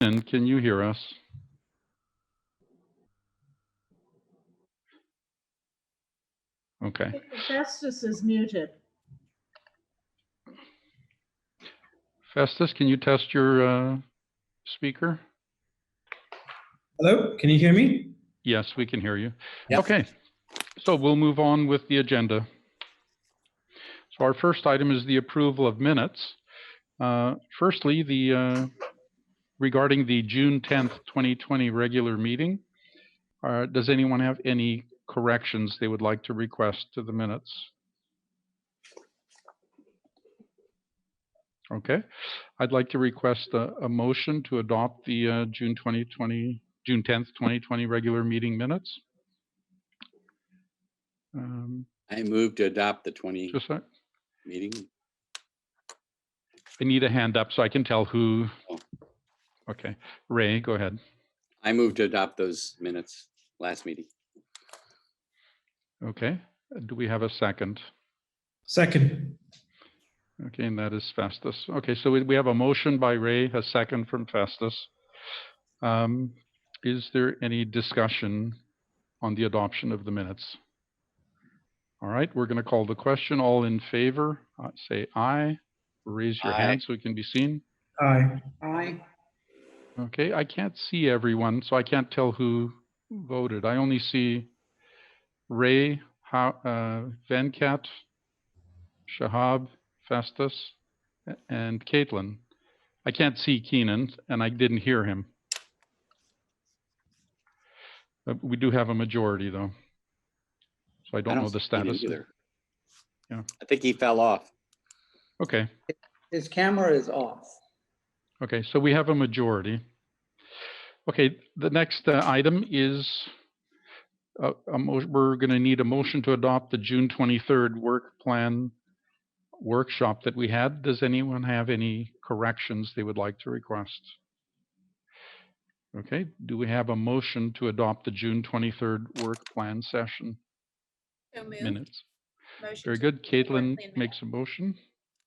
And can you hear us? Okay. Festus is muted. Festus, can you test your speaker? Hello, can you hear me? Yes, we can hear you. Yep. Okay, so we'll move on with the agenda. So our first item is the approval of minutes. Firstly, regarding the June 10th, 2020 regular meeting, does anyone have any corrections they would like to request to the minutes? Okay, I'd like to request a motion to adopt the June 10th, 2020 regular meeting minutes. I move to adopt the 20 Just a sec. meeting. I need a hand up so I can tell who. Okay, Ray, go ahead. I move to adopt those minutes last meeting. Okay, do we have a second? Second. Okay, and that is Festus. Okay, so we have a motion by Ray, a second from Festus. Is there any discussion on the adoption of the minutes? All right, we're going to call the question. All in favor, say aye. Raise your hand so it can be seen. Aye. Aye. Okay, I can't see everyone, so I can't tell who voted. I only see Ray, Venkat, Shahab, Festus, and Caitlin. I can't see Keenan, and I didn't hear him. We do have a majority, though. So I don't know the status. Either. Yeah. I think he fell off. Okay. His camera is off. Okay, so we have a majority. Okay, the next item is we're going to need a motion to adopt the June 23rd work plan workshop that we had. Does anyone have any corrections they would like to request? Okay, do we have a motion to adopt the June 23rd work plan session minutes? Motion. Very good. Caitlin makes a motion.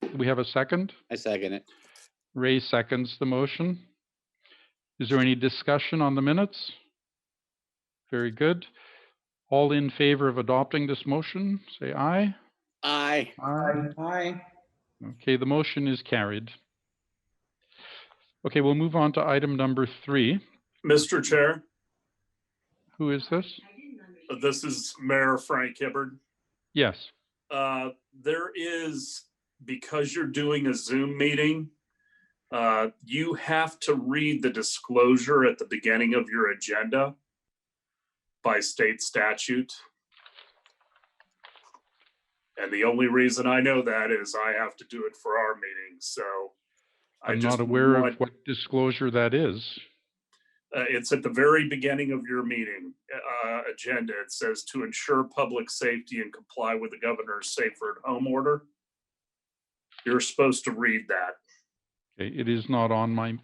Do we have a second? I second it. Ray seconds the motion. Is there any discussion on the minutes? Very good. All in favor of adopting this motion, say aye. Aye. Aye. Aye. Okay, the motion is carried. Okay, we'll move on to item number 3. Mr. Chair, Who is this? this is Mayor Frank Hibbard. Yes. There is, because you're doing a Zoom meeting, you have to read the disclosure at the beginning of your agenda by state statute. And the only reason I know that is I have to do it for our meeting. So I'm not aware of what disclosure that is. It's at the very beginning of your meeting agenda. It says to ensure public safety and comply with the governor's safer at home order. You're supposed to read that. Okay, it is not on my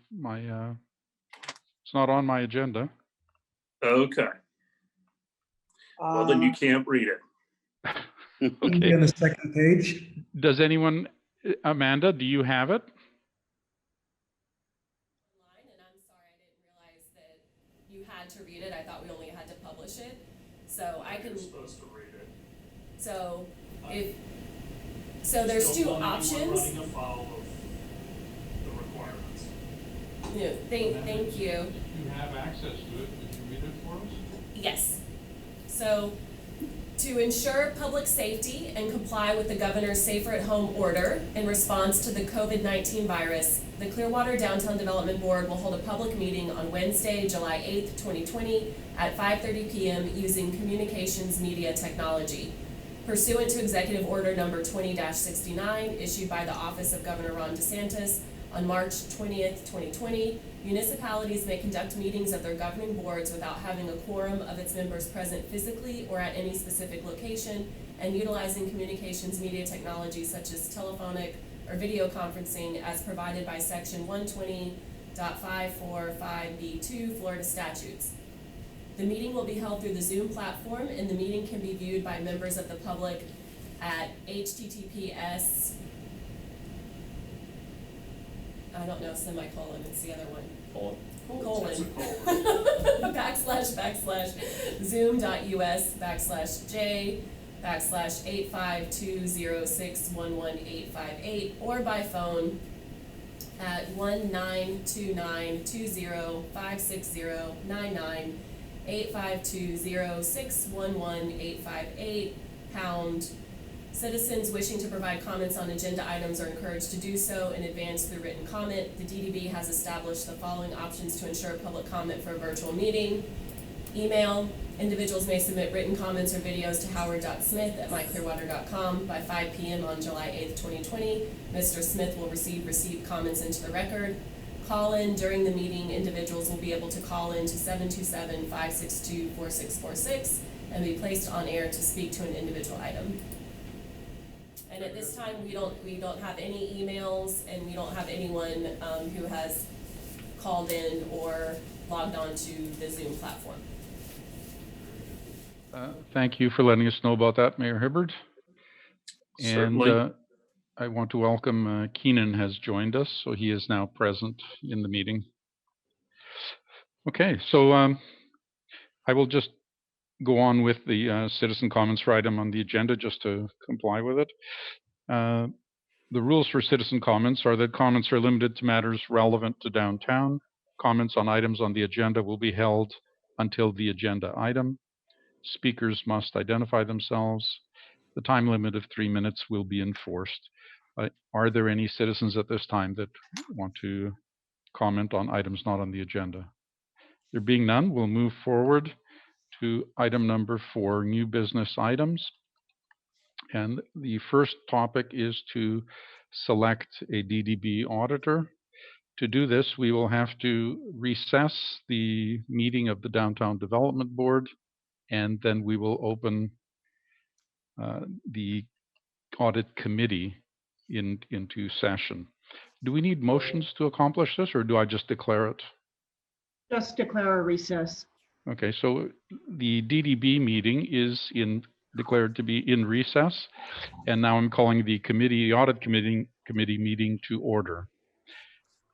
it's not on my agenda. Okay. Well, then you can't read it. Okay. On the second page. Does anyone, Amanda, do you have it? And I'm sorry, I didn't realize that you had to read it. I thought we only had to publish it. So I can. You're supposed to read it. So there's two options. Running afoul of the requirements. Yeah, thank you. You have access to it. Could you read it for us? Yes. So to ensure public safety and comply with the governor's safer at home order in response to the COVID-19 virus, the Clearwater Downtown Development Board will hold a public meeting on Wednesday, July 8th, 2020 at 5:30 p.m. using communications media technology. Pursuant to Executive Order Number 20-69, issued by the Office of Governor Ron DeSantis on March 20th, 2020, municipalities may conduct meetings of their governing boards without having a quorum of its members present physically or at any specific location, and utilizing communications media technologies such as telephonic or video conferencing as provided by Section 120.545B2 Florida statutes. The meeting will be held through the Zoom platform, and the meeting can be viewed by members of the public at https, I don't know, semicolon, it's the other one. Colon. /zoom.us/j/8520611858 or by phone at 1-929-20-560-99 8520611-858 pound. Citizens wishing to provide comments on agenda items are encouraged to do so in advance through written comment. The DDB has established the following options to ensure public comment for a virtual meeting. Email. Individuals may submit written comments or videos to howard.smith@myclearwater.com by 5 p.m. on July 8th, 2020. Mr. Smith will receive comments into the record. Call in during the meeting. Individuals will be able to call in to 727-562-4646 and be placed on air to speak to an individual item. And at this time, we don't have any emails, and we don't have anyone who has called in or logged on to the Zoom platform. Thank you for letting us know about that, Mayor Hibbard. Certainly. And I want to welcome Keenan has joined us, so he is now present in the meeting. Okay, so I will just go on with the citizen comments for item on the agenda just to comply with it. The rules for citizen comments are that comments are limited to matters relevant to downtown. Comments on items on the agenda will be held until the agenda item. Speakers must identify themselves. The time limit of 3 minutes will be enforced. Are there any citizens at this time that want to comment on items not on the agenda? There being none, we'll move forward to item number 4, new business items. And the first topic is to select a DDB auditor. To do this, we will have to recess the meeting of the Downtown Development Board, and then we will open the audit committee into session. Do we need motions to accomplish this, or do I just declare it? Just declare a recess. Okay, so the DDB meeting is declared to be in recess, and now I'm calling the audit committee meeting to order.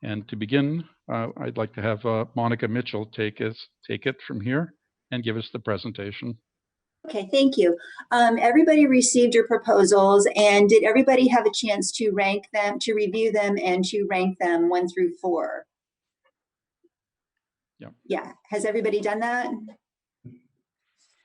And to begin, I'd like to have Monica Mitchell take it from here and give us the presentation. Okay, thank you. Everybody received your proposals, and did everybody have a chance to rank them, to review them, and to rank them 1 through 4? Yeah. Yeah, has everybody done that?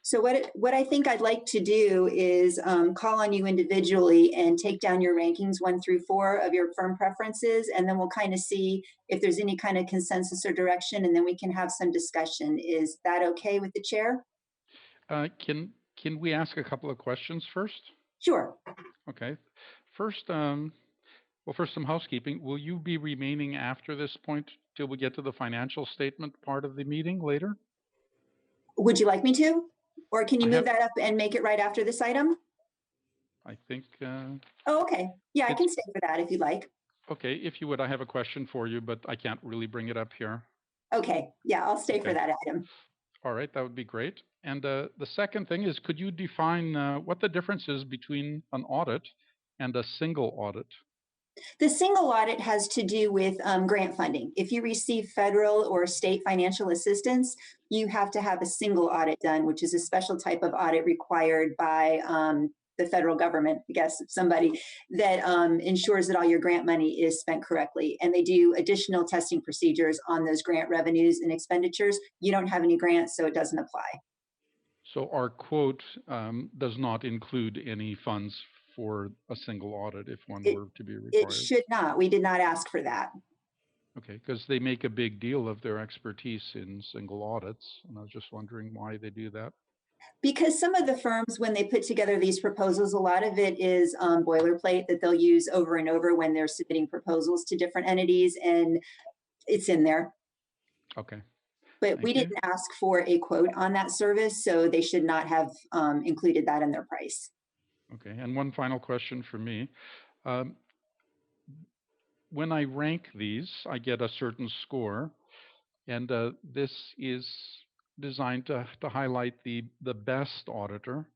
So what I think I'd like to do is call on you individually and take down your rankings 1 through 4 of your firm preferences, and then we'll kind of see if there's any kind of consensus or direction, and then we can have some discussion. Is that okay with the chair? Can we ask a couple of questions first? Sure. Okay. First, some housekeeping. Will you be remaining after this point till we get to the financial statement part of the meeting later? Would you like me to? Or can you move that up and make it right after this item? I think. Oh, okay. Yeah, I can stay for that if you'd like. Okay, if you would, I have a question for you, but I can't really bring it up here. Okay. Yeah, I'll stay for that item. All right, that would be great. And the second thing is, could you define what the difference is between an audit and a single audit? The single audit has to do with grant funding. If you receive federal or state financial assistance, you have to have a single audit done, which is a special type of audit required by the federal government, I guess, somebody that ensures that all your grant money is spent correctly. And they do additional testing procedures on those grant revenues and expenditures. You don't have any grants, so it doesn't apply. So our quote does not include any funds for a single audit if one were to be required? It should not. We did not ask for that. Okay, because they make a big deal of their expertise in single audits, and I was just wondering why they do that. Because some of the firms, when they put together these proposals, a lot of it is boilerplate that they'll use over and over when they're submitting proposals to different entities, and it's in there. Okay. But we Thank you. didn't ask for a quote on that service, so they should not have included that in their price. Okay. And one final question for me. When I rank these, I get a certain score, and this is designed to highlight the best auditor.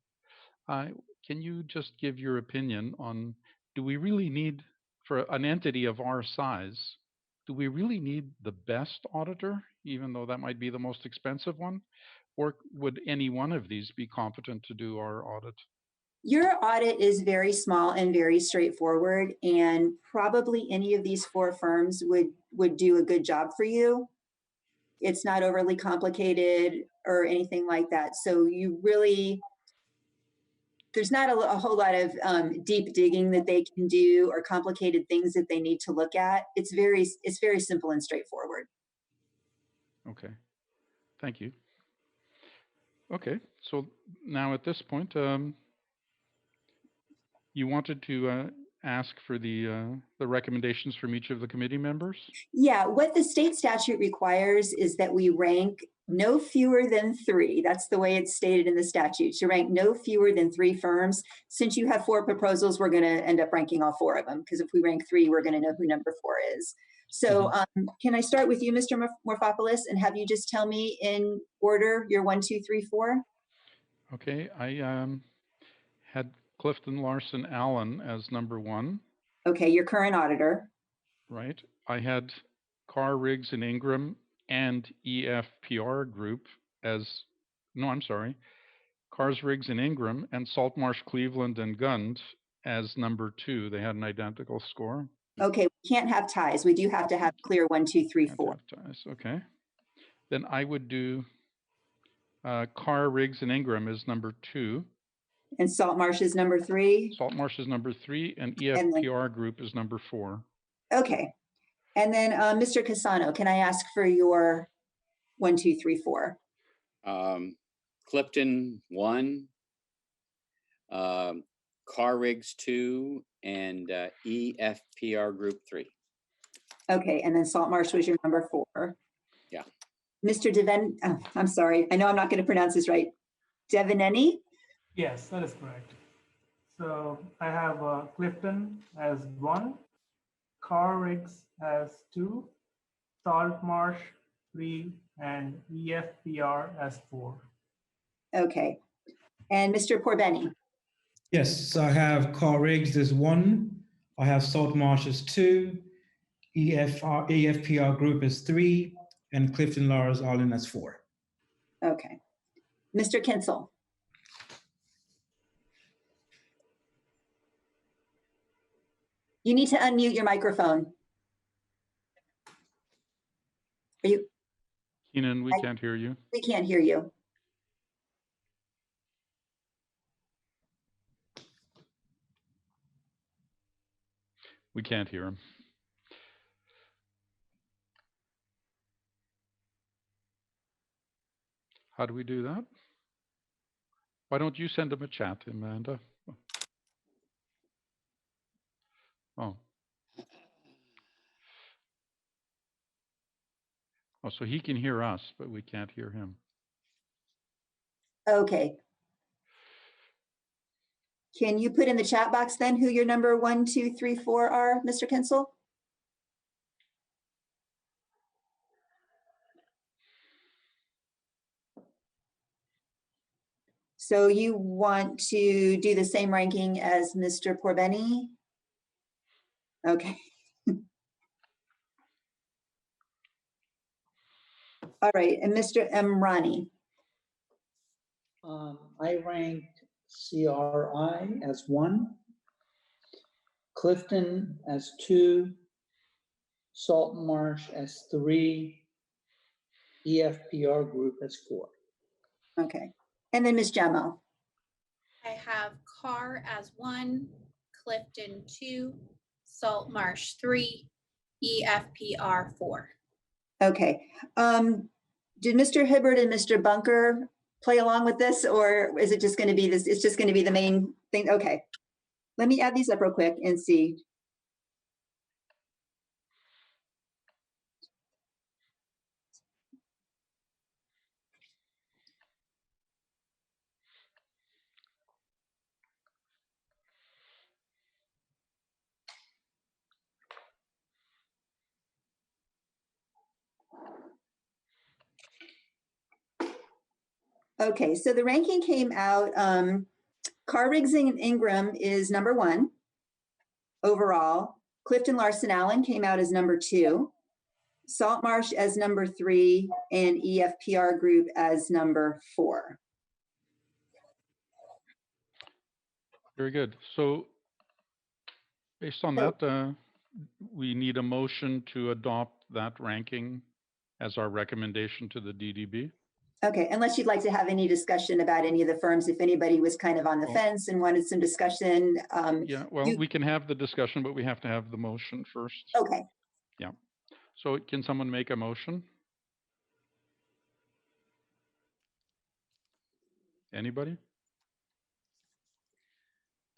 Can you just give your opinion on, do we really need, for an entity of our size, do we really need the best auditor, even though that might be the most expensive one? Or would any one of these be competent to do our audit? Your audit is very small and very straightforward, and probably any of these 4 firms would do a good job for you. It's not overly complicated or anything like that. So you really, there's not a whole lot of deep digging that they can do or complicated things that they need to look at. It's very simple and straightforward. Okay, thank you. Okay, so now at this point, you wanted to ask for the recommendations from each of the committee members? Yeah, what the state statute requires is that we rank no fewer than 3. That's the way it's stated in the statute, to rank no fewer than 3 firms. Since you have 4 proposals, we're going to end up ranking all 4 of them, because if we rank 3, we're going to know who number 4 is. So can I start with you, Mr. Morphopoulos, and have you just tell me in order your 1, 2, 3, 4? Okay, I had Clifton Larson Allen as number 1. Okay, your current auditor. Right. I had Carr, Riggs, and Ingram and EFPR Group as, no, I'm sorry, Carrs, Riggs, and Ingram and Saltmarsh, Cleveland, and Gund as number 2. They had an identical score. Okay, we can't have ties. We do have to have clear 1, 2, 3, 4. Okay. Then I would do Carr, Riggs, and Ingram as number 2. And Saltmarsh is number 3. Saltmarsh is number 3, and EFPR Group is number 4. Okay. And then Mr. Casano, can I ask for your 1, 2, 3, 4? Clifton 1, Car Rigs 2, and EFPR Group 3. Okay, and then Saltmarsh was your number 4. Yeah. Mr. Deven, I'm sorry, I know I'm not going to pronounce this right. Devaneni? Yes, that is correct. So I have Clifton as 1, Car Rigs as 2, Saltmarsh 3, and EFPR as 4. Okay. And Mr. Porbeni? Yes, so I have Carl Riggs as 1. I have Saltmarsh as 2. EFPR Group as 3. And Clifton Lars Allen as 4. Okay. Mr. Kinsel? You need to unmute your microphone. Are you? Keenan, we can't hear you. We can't hear you. We can't hear him. How do we do that? Why don't you send him a chat, Amanda? Oh. Oh, so he can hear us, but we can't hear him. Okay. Can you put in the chat box then who your number 1, 2, 3, 4 are, Mr. Kinsel? So you want to do the same ranking as Mr. Porbeni? Okay. All right, and Mr. Emrani? I ranked CRI as 1, Clifton as 2, Saltmarsh as 3, EFPR Group as 4. Okay, and then Ms. Gemmo? I have Carr as 1, Clifton 2, Saltmarsh 3, EFPR 4. Okay, did Mr. Hibbert and Mr. Bunker play along with this, or is it just going to be this? It's just going to be the main thing. Okay. Let me add these up real quick and see. Okay, so the ranking came out. Carr, Riggs, and Ingram is number 1 overall. Clifton Larson Allen came out as number 2. Saltmarsh as number 3, and EFPR Group as number 4. Very good. So based on that, we need a motion to adopt that ranking as our recommendation to the DDB. Okay, unless you'd like to have any discussion about any of the firms, if anybody was kind of on the fence and wanted some discussion. Yeah, well, we can have the discussion, but we have to have the motion first. Okay. Yeah. So can someone make a motion? Anybody?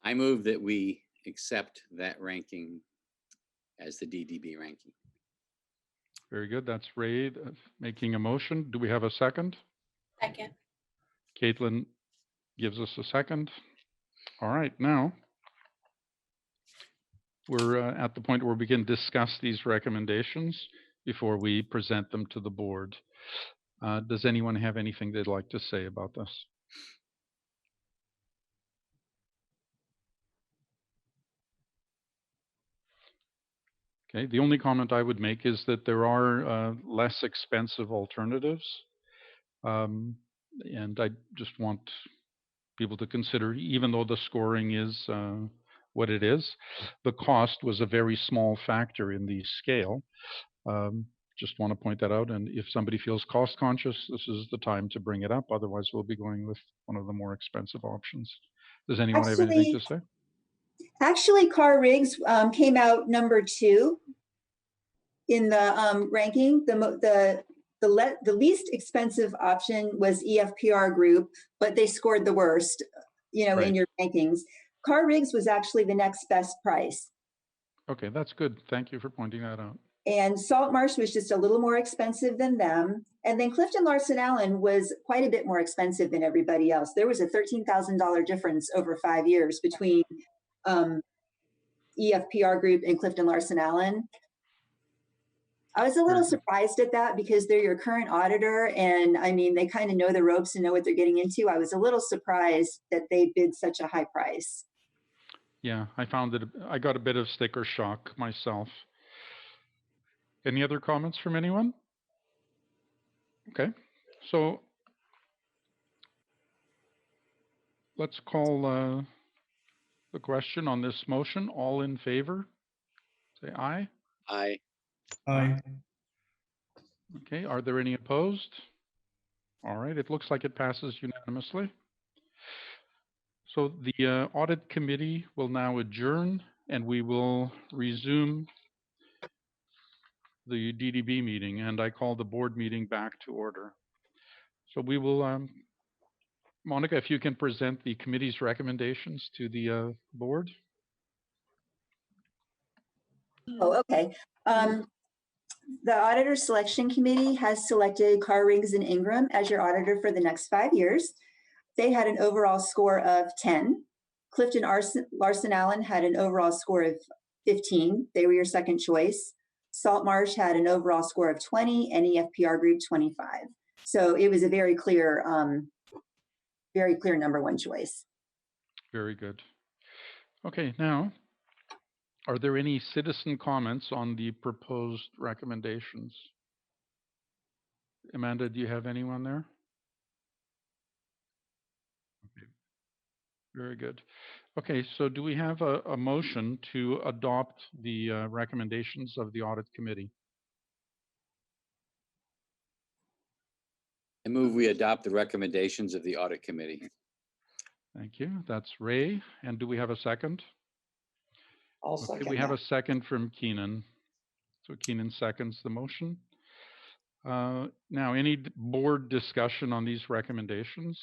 I move that we accept that ranking as the DDB ranking. Very good. That's Ray making a motion. Do we have a second? Second. Caitlin gives us a second. All right, now we're at the point where we can discuss these recommendations before we present them to the board. Does anyone have anything they'd like to say about this? Okay, the only comment I would make is that there are less expensive alternatives. And I just want people to consider, even though the scoring is what it is, the cost was a very small factor in the scale. Just want to point that out. And if somebody feels cost conscious, this is the time to bring it up. Otherwise, we'll be going with one of the more expensive options. Does anyone have anything to say? Actually, Carr Riggs came out number 2 in the ranking. The least expensive option was EFPR Group, but they scored the worst, in your rankings. Carr Riggs was actually the next best price. Okay, that's good. Thank you for pointing that out. And Saltmarsh was just a little more expensive than them. And then Clifton Larson Allen was quite a bit more expensive than everybody else. There was a $13,000 difference over 5 years between EFPR Group and Clifton Larson Allen. I was a little surprised at that because they're your current auditor, and I mean, they kind of know the ropes and know what they're getting into. I was a little surprised that they bid such a high price. Yeah, I found it, I got a bit of sticker shock myself. Any other comments from anyone? Okay, so let's call the question on this motion. All in favor, say aye. Aye. Aye. Okay, are there any opposed? All right, it looks like it passes unanimously. So the audit committee will now adjourn and we will resume the DDB meeting, and I call the board meeting back to order. So we will, Monica, if you can present the committee's recommendations to the board. Oh, okay. The Auditor Selection Committee has selected Carr, Riggs, and Ingram as your auditor for the next 5 years. They had an overall score of 10. Clifton Larson Allen had an overall score of 15. They were your second choice. Saltmarsh had an overall score of 20, and EFPR Group 25. So it was a very clear number 1 choice. Very good. Okay, now, are there any citizen comments on the proposed recommendations? Amanda, do you have anyone there? Okay. Very good. Okay, so do we have a motion to adopt the recommendations of the audit committee? I move we adopt the recommendations of the audit committee. Thank you. That's Ray. And do we have a second? I'll second We have that. a second from Keenan. So Keenan seconds the motion. Now, any board discussion on these recommendations?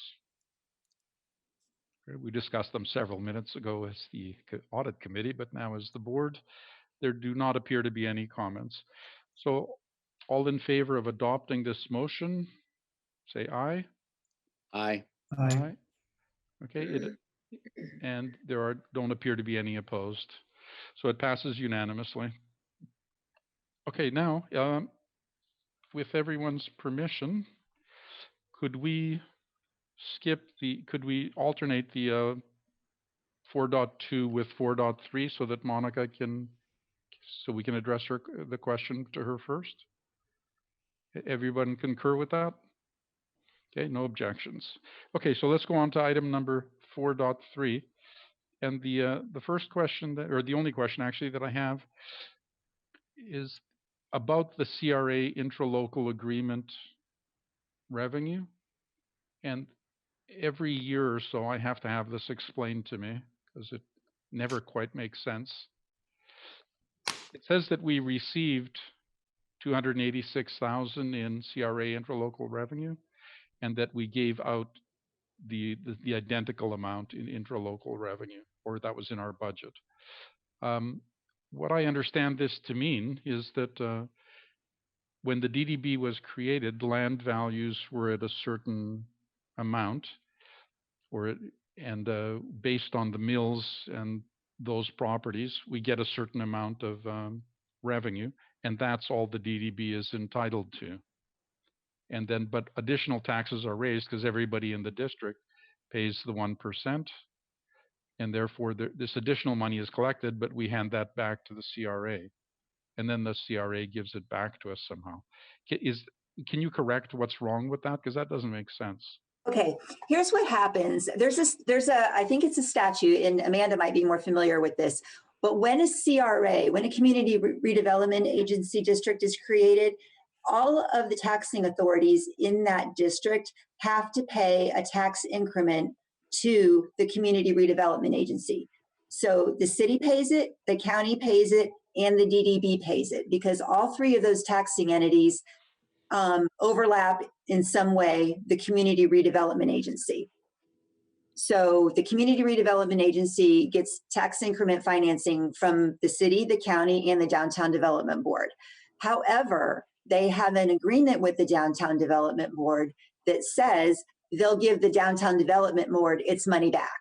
Okay, we discussed them several minutes ago as the audit committee, but now as the board, there do not appear to be any comments. So all in favor of adopting this motion, say aye. Aye. Aye. Okay, and there don't appear to be any opposed. So it passes unanimously. Okay, now, with everyone's permission, could we alternate the 4.2 with 4.3 so that Monica so we can address the question to her first? Everyone concur with that? Okay, no objections. Okay, so let's go on to item number 4.3. And the first question, or the only question actually that I have, is about the CRA intralocal agreement revenue. And every year or so, I have to have this explained to me because it never quite makes sense. It says that we received $286,000 in CRA intralocal revenue, and that we gave out the identical amount in intralocal revenue, or that was in our budget. What I understand this to mean is that when the DDB was created, land values were at a certain amount, and based on the mills and those properties, we get a certain amount of revenue, and that's all the DDB is entitled to. And then, but additional taxes are raised because everybody in the district pays the 1%, and therefore this additional money is collected, but we hand that back to the CRA, and then the CRA gives it back to us somehow. Can you correct what's wrong with that? Because that doesn't make sense. Okay, here's what happens. I think it's a statute, and Amanda might be more familiar with this, but when a CRA, when a community redevelopment agency district is created, all of the taxing authorities in that district have to pay a tax increment to the community redevelopment agency. So the city pays it, the county pays it, and the DDB pays it, because all three of those taxing entities overlap in some way the community redevelopment agency. So the community redevelopment agency gets tax increment financing from the city, the county, and the downtown development board. However, they have an agreement with the downtown development board that says they'll give the downtown development board its money back.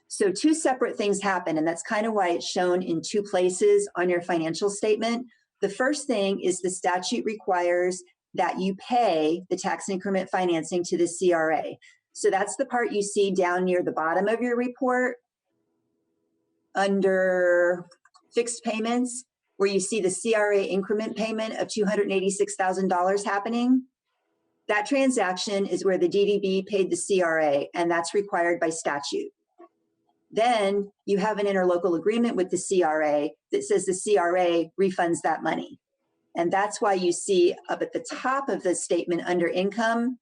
So two separate things happen, and that's kind of why it's shown in two places on your financial statement. The first thing is the statute requires that you pay the tax increment financing to the CRA. So that's the part you see down near the bottom of your report under fixed payments, where you see the CRA increment payment of $286,000 happening. That transaction is where the DDB paid the CRA, and that's required by statute. Then you have an interlocal agreement with the CRA that says the CRA refunds that money. And that's why you see up at the top of the statement under income,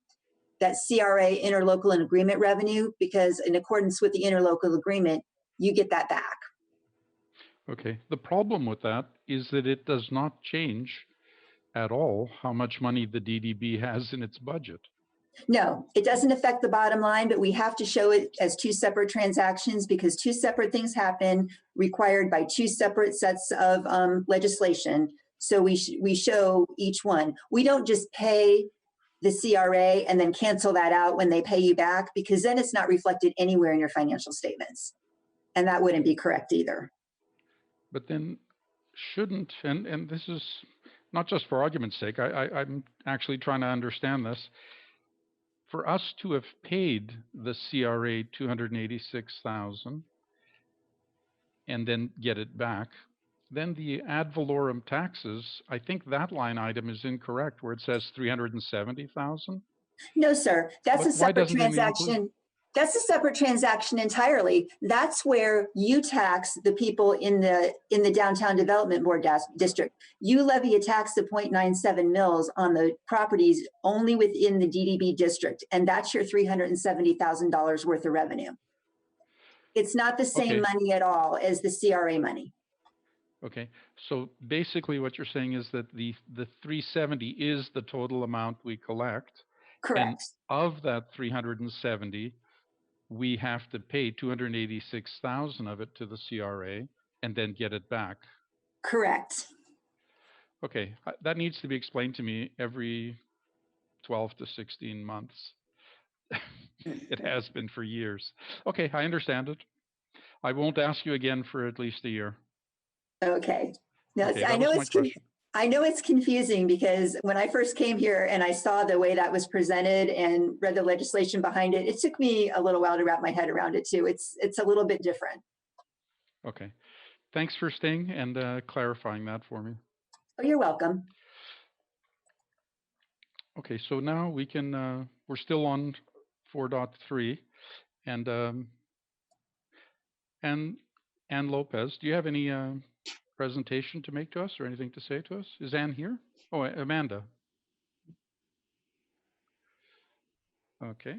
that CRA interlocal and agreement revenue, because in accordance with the interlocal agreement, you get that back. Okay, the problem with that is that it does not change at all how much money the DDB has in its budget. No, it doesn't affect the bottom line, but we have to show it as two separate transactions because two separate things happen required by two separate sets of legislation. So we show each one. We don't just pay the CRA and then cancel that out when they pay you back, because then it's not reflected anywhere in your financial statements. And that wouldn't be correct either. But then shouldn't, and this is not just for argument's sake, I'm actually trying to understand this. For us to have paid the CRA $286,000 and then get it back, then the ad valorem taxes, I think that line item is incorrect where it says $370,000. No, sir, that's a separate transaction. That's a separate transaction entirely. That's where you tax the people in the downtown development board district. You levy a tax of 0.97 mils on the properties only within the DDB district, and that's your $370,000 worth of revenue. It's not the same money at all as the CRA money. Okay, so basically what you're saying is that the 370 is the total amount we collect. And Correct. of that 370, we have to pay 286,000 of it to the CRA and then get it back. Correct. Okay, that needs to be explained to me every 12 to 16 months. It has been for years. Okay, I understand it. I won't ask you again for at least a year. Okay. Now, Okay, I that know was my it's question. I know it's confusing because when I first came here and I saw the way that was presented and read the legislation behind it, it took me a little while to wrap my head around it too. It's a little bit different. Okay, thanks for staying and clarifying that for me. Oh, you're welcome. Okay, so now we can, we're still on 4.3 and Ann Lopez, do you have any presentation to make to us or anything to say to us? Is Ann here? Oh, Amanda. Okay.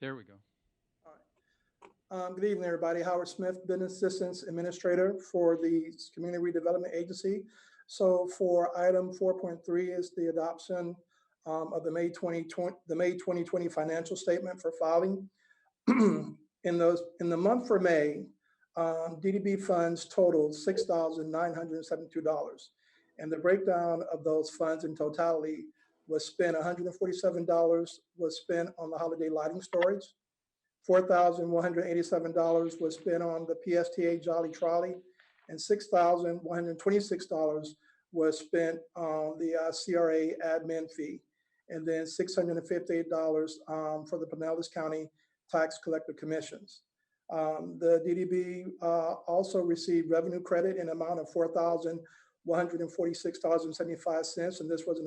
There we go. Good evening, everybody. Howard Smith, Business Assistance Administrator for the Community Redevelopment Agency. So for item 4.3 is the adoption of the May 2020 financial statement for filing. In the month for May, DDB funds totaled $6,972. And the breakdown of those funds in totality was spent $147 was spent on the holiday lighting storage. $4,187 was spent on the PSTA Jolly Trolley, and $6,126 was spent on the CRA admin fee, and then $658 for the Pinellas County Tax Collector Commissions. The DDB also received revenue credit in amount of $4,146.75, and this was an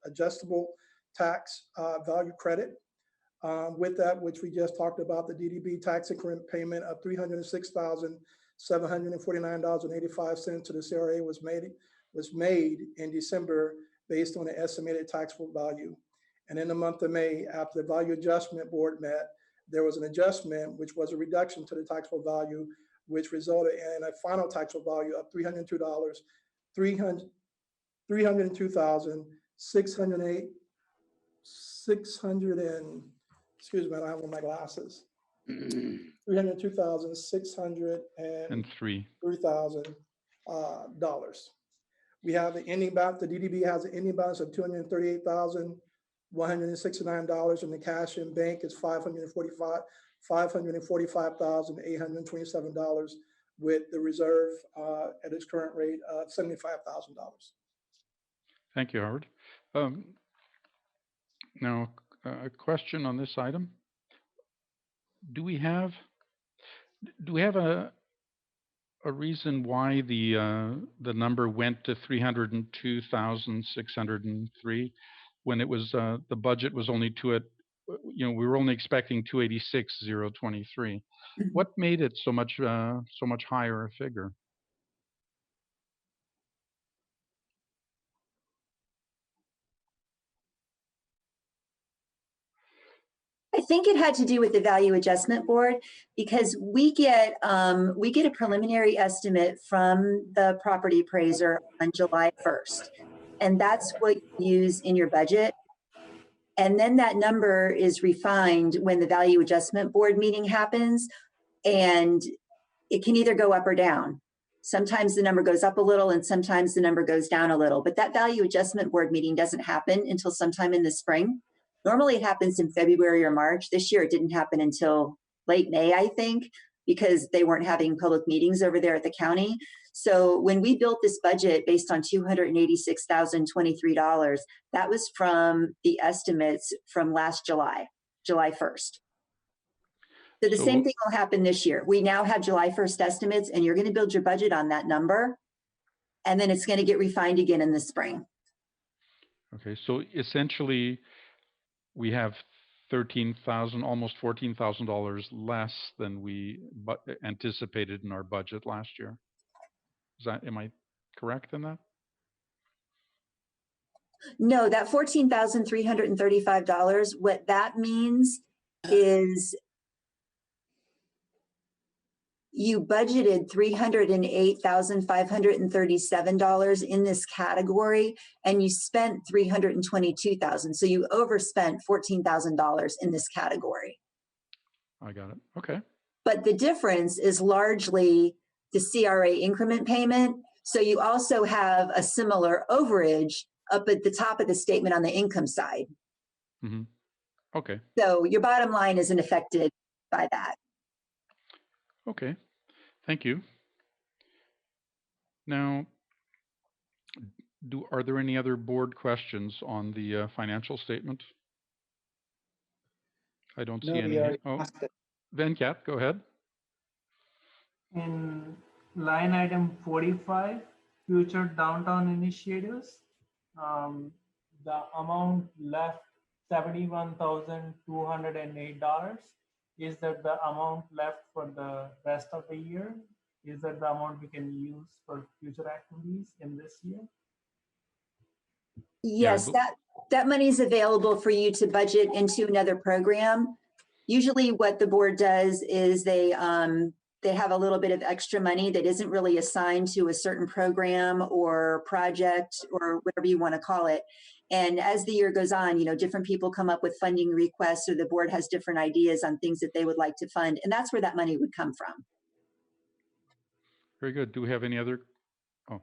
adjustable tax value credit. With that, which we just talked about, the DDB tax increment payment of $306,749.85 to the CRA was made in December based on the estimated taxable value. And in the month of May, after the value adjustment board met, there was an adjustment, which was a reduction to the taxable value, which resulted in a final taxable value of $302,608. Excuse me, I don't have on my glasses. $302,603,000. We have the ending balance. The DDB has an ending balance of $238,169, and the cash in bank is $545,827, with the reserve at its current rate of $75,000. Thank you, Howard. Now, a question on this item. Do we have a reason why the number went to 302,603 when it was the budget was only we were only expecting 286,023. What made it so much higher a figure? I think it had to do with the value adjustment board because we get a preliminary estimate from the property appraiser on July 1st. And that's what you use in your budget. And then that number is refined when the value adjustment board meeting happens, and it can either go up or down. Sometimes the number goes up a little and sometimes the number goes down a little, but that value adjustment board meeting doesn't happen until sometime in the spring. Normally it happens in February or March. This year it didn't happen until late May, I think, because they weren't having public meetings over there at the county. So when we built this budget based on $286,023, that was from the estimates from last July 1st. So the same thing will happen this year. We now have July 1st estimates, and you're going to build your budget on that number, and then it's going to get refined again in the spring. Okay, so essentially we have $13,000, almost $14,000 less than we anticipated in our budget last year. Am I correct in that? No, that $14,335, what that means is you budgeted $308,537 in this category, and you spent $322,000. So you overspent $14,000 in this category. I got it. Okay. But the difference is largely the CRA increment payment. So you also have a similar overage up at the top of the statement on the income side. Mm-hmm. Okay. So your bottom line isn't affected by that. Okay. Thank you. Now, are there any other board questions on the financial statement? I don't see No, any. we already Oh, asked it. Venkat, go ahead. In line item 45, future downtown initiatives, the amount left $71,208. Is that the amount left for the rest of the year? Is that the amount we can use for future activities in this year? Yes, that money is available for you to budget into another program. Usually what the board does is they have a little bit of extra money that isn't really assigned to a certain program or project or whatever you want to call it. And as the year goes on, different people come up with funding requests, or the board has different ideas on things that they would like to fund. And that's where that money would come from. Very good. Do we have any other? Oh,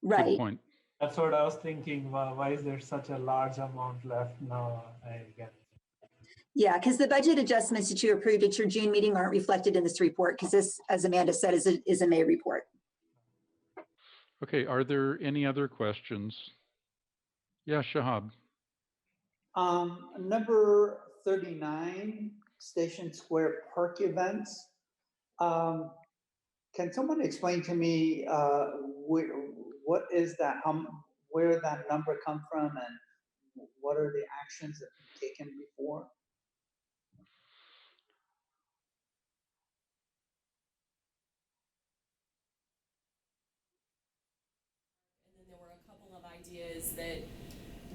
right. good point. That's what I was thinking. Why is there such a large amount left now? I get it. Yeah, because the budget adjustments that you approved at your June meeting aren't reflected in this report, because this, as Amanda said, is a May report. Okay. Are there any other questions? Yeah, Shahab. Number 39, Station Square Park events. Can someone explain to me what is that? Where that number come from, and what are the actions that have been taken before? And then there were a couple of ideas that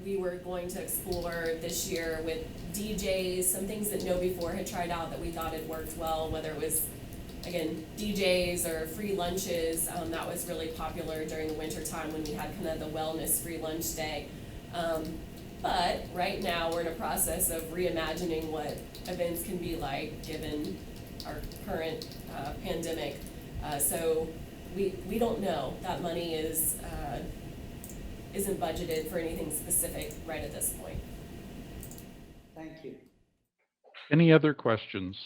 we were going to explore this year with DJs, some things that No Before had tried out that we thought had worked well, whether it was, again, DJs or free lunches. That was really popular during the winter time when we had kind of the wellness free lunch day. But right now we're in a process of reimagining what events can be like given our current pandemic. So we don't know. That money isn't budgeted for anything specific right at this point. Thank you. Any other questions?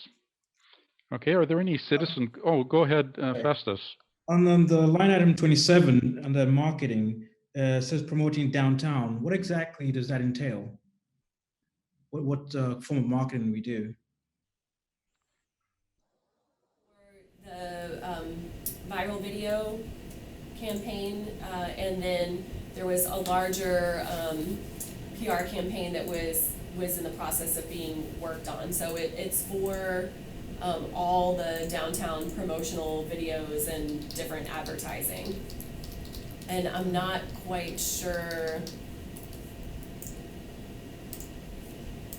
Okay. Are there any citizen? Oh, go ahead, Festus. On the line item 27 under marketing, says promoting downtown. What exactly does that entail? What form of marketing we do? For the viral video campaign, and then there was a larger PR campaign that was in the process of being worked on. So it's for all the downtown promotional videos and different advertising. And I'm not quite sure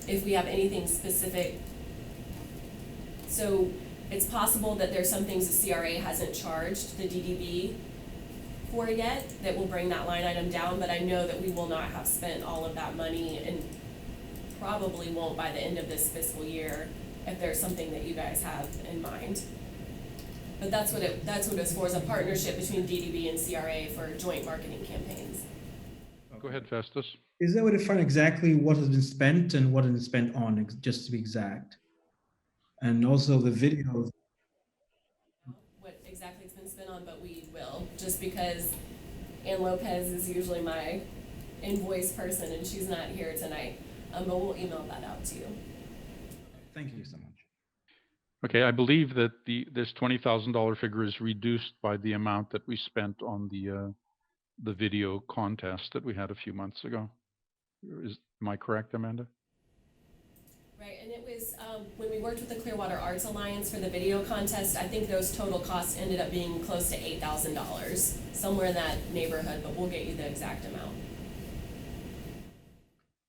if we have anything specific. So it's possible that there's some things the CRA hasn't charged the DDB for yet that will bring that line item down, but I know that we will not have spent all of that money, and probably won't by the end of this fiscal year if there's something that you guys have in mind. But that's what it's for, is a partnership between DDB and CRA for joint marketing campaigns. Go ahead, Festus. Is there a way to find exactly what has been spent and what has been spent on, just to be exact? And also the videos. What exactly it's been spent on, but we will, just because Ann Lopez is usually my invoice person and she's not here tonight. But we'll email that out to you. Thank you so much. Okay, I believe that this $20,000 figure is reduced by the amount that we spent on the video contest that we had a few months ago. Am I correct, Amanda? Right, and it was When we worked with the Clearwater Arts Alliance for the video contest, I think those total costs ended up being close to $8,000, somewhere in that neighborhood, but we'll get you the exact amount.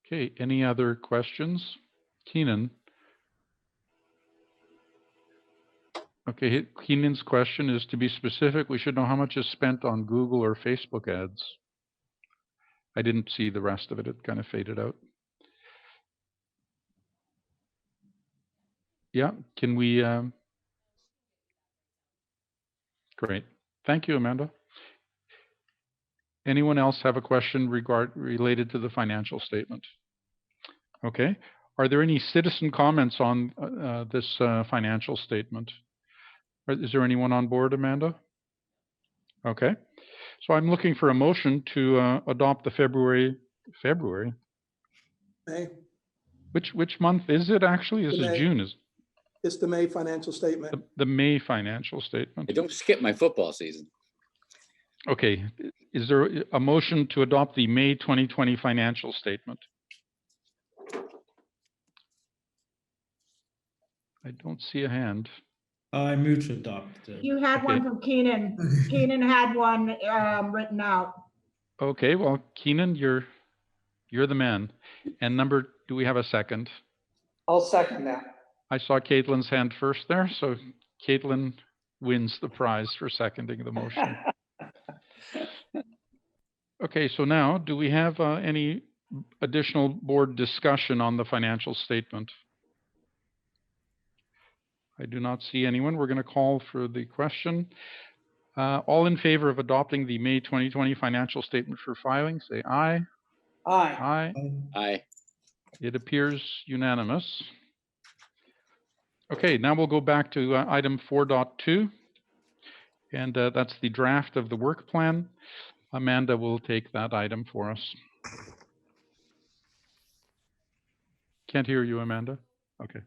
Okay, any other questions? Keenan? Okay, Keenan's question is, to be specific, we should know how much is spent on Google or Facebook ads. I didn't see the rest of it. It kind of faded out. Yeah, can we? Great. Thank you, Amanda. Anyone else have a question related to the financial statement? Okay. Are there any citizen comments on this financial statement? Is there anyone on board, Amanda? Okay. So I'm looking for a motion to adopt the February. May, Which month is it actually? This is May. June. Is it's the May financial statement. the May financial statement? Hey, don't skip my football season. Okay. Is there a motion to adopt the May 2020 financial statement? I don't see a hand. I move to adopt. You had one Okay. from Keenan. Keenan had one written out. Okay, well, Keenan, you're the man. And do we have a second? I'll second that. I saw Caitlin's hand first there, so Caitlin wins the prize for seconding the motion. Okay, so now, do we have any additional board discussion on the financial statement? I do not see anyone. We're going to call for the question. All in favor of adopting the May 2020 financial statement for filing, say aye. Aye. Aye. Aye. It appears unanimous. Okay, now we'll go back to item 4.2, and that's the draft of the work plan. Amanda will take that item for us. Can't hear you, Amanda. Okay.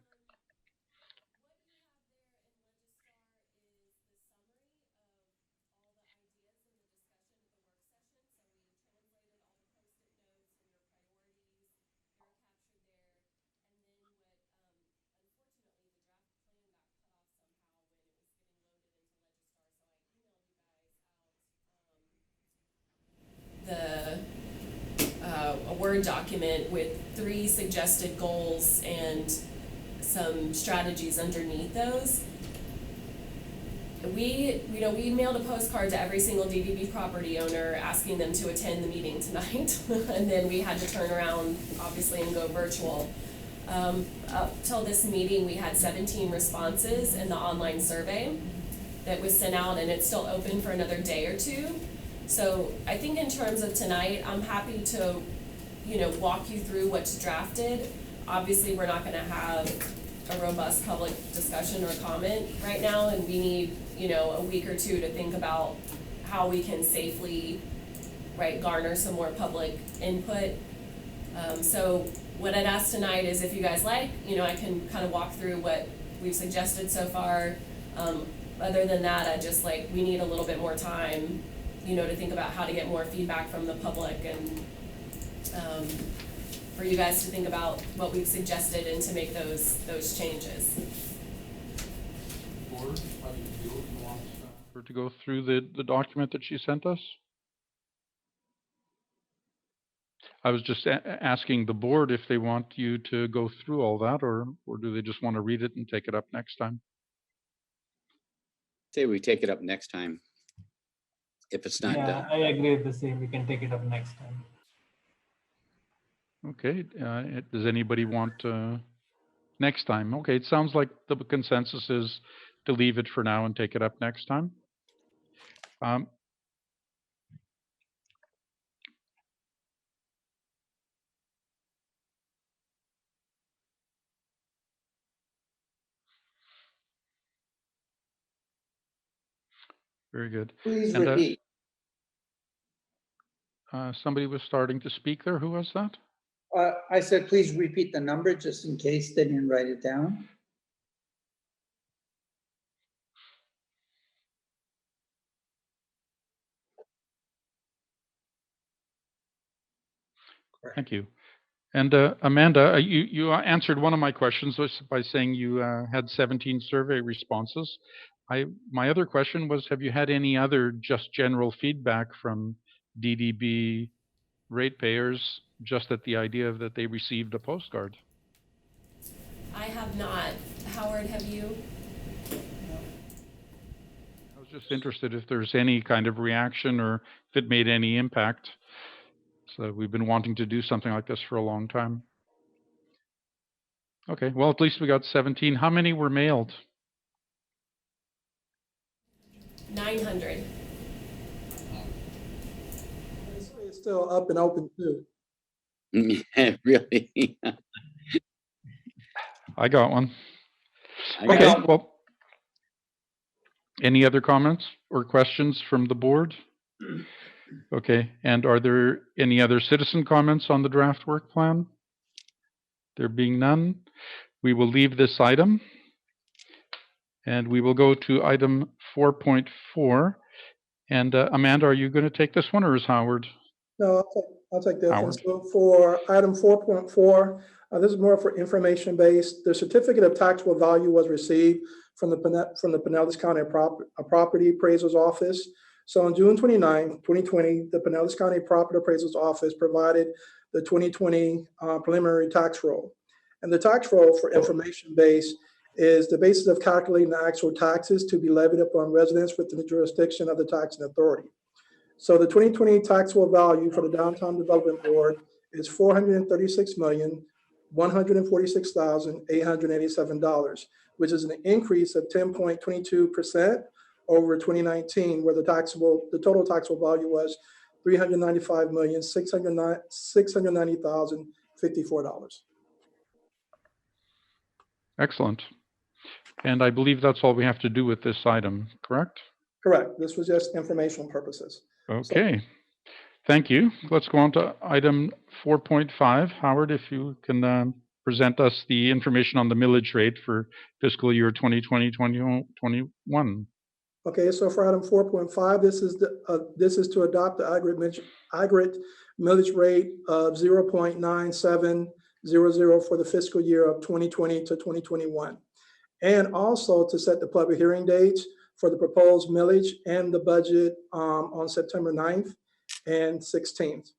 A Word document with 3 suggested goals and some strategies underneath those. We mailed a postcard to every single DVB property owner asking them to attend the meeting tonight. And then we had to turn around, obviously, and go virtual. Up till this meeting, we had 17 responses in the online survey that was sent out, and it's still open for another day or two. So I think in terms of tonight, I'm happy to, walk you through what's drafted. Obviously, we're not gonna have a robust public discussion or comment right now, and we need, a week or two to think about how we can safely, garner some more public input. So what I'd ask tonight is, if you guys like, I can kind of walk through what we've suggested so far. Other than that, we need a little bit more time, to think about how to get more feedback from the public, and for you guys to think about what we've suggested and to make those changes. Board, how do you feel? You want her to go through the document that she sent us? I was just asking the board if they want you to go through all that, or do they just want to read it and take it up next time? Say we take it up next time. If it's not Yeah, done. I agree with the same. We can take it up next time. Okay, does anybody want next time? Okay, it sounds like the consensus is to leave it for now and take it up next time. Very good. Please And, repeat. somebody was starting to speak there. Who was that? I said, please repeat the number just in case they didn't write it down. Thank you. And Amanda, you answered one of my questions by saying you had 17 survey responses. My other question was, have you had any other just general feedback from DDB ratepayers just at the idea of that they received a postcard? I have not. Howard, have you? I was just interested if there's any kind of reaction or if it made any impact. So we've been wanting to do something like this for a long time. Okay, well, at least we got 17. How many were mailed? 900. It's still up and open too. Yeah, really. I got one. I Okay, got- well, any other comments or questions from the board? Okay, and are there any other citizen comments on the draft work plan? There being none, we will leave this item. And we will go to item 4.4. And Amanda, are you going to take this one or is Howard? No, I'll take this one. Howard. So for item 4.4, this is more for information based. The certificate of taxable value was received from the Pinellas County Property Appraiser's Office. So on June 29, 2020, the Pinellas County Property Appraiser's Office provided the 2020 preliminary tax roll. And the tax roll for information based is the basis of calculating the actual taxes to be levied upon residents within the jurisdiction of the taxing authority. So the 2020 taxable value for the Downtown Development Board is $436,146,887, which is an increase of 10.22% over 2019, where the total taxable value was $395,690,054. Excellent. And I believe that's all we have to do with this item, correct? Correct. This was just informational purposes. Okay. Thank you. Let's go on to item 4.5. Howard, if you can present us the information on the millage rate for fiscal year 2020-2021. Okay, so for item 4.5, this is to adopt the aggregate millage rate of 0.9700 for the fiscal year of 2020 to 2021, and also to set the public hearing dates for the proposed millage and the budget on September 9th and 16th.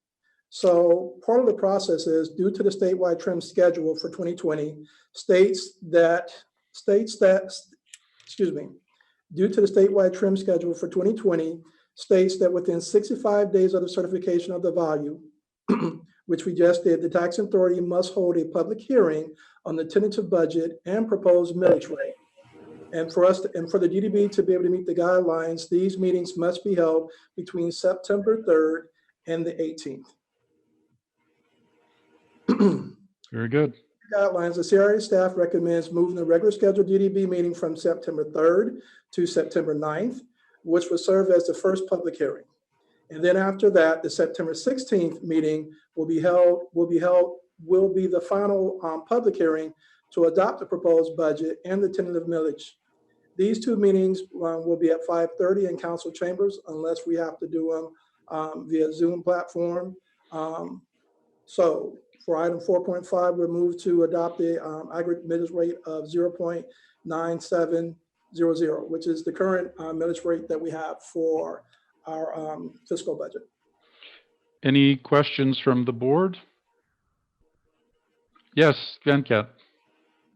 So part of the process is, due to the statewide trim schedule for 2020, due to the statewide trim schedule for 2020, states that within 65 days of the certification of the value, which we just did, the tax authority must hold a public hearing on the tentative budget and proposed millage rate. And for the DDB to be able to meet the guidelines, these meetings must be held between September 3rd and the 18th. Very good. Guidelines, the CRA staff recommends moving the regular scheduled DDB meeting from September 3rd to September 9th, which will serve as the first public hearing. And then after that, the September 16th meeting will be the final public hearing to adopt the proposed budget and the tentative millage. These two meetings will be at 5:30 in council chambers, unless we have to do them via Zoom platform. So for item 4.5, we'll move to adopt the aggregate millage rate of 0.9700, which is the current millage rate that we have for our fiscal budget. Any questions from the board? Yes, Venkat.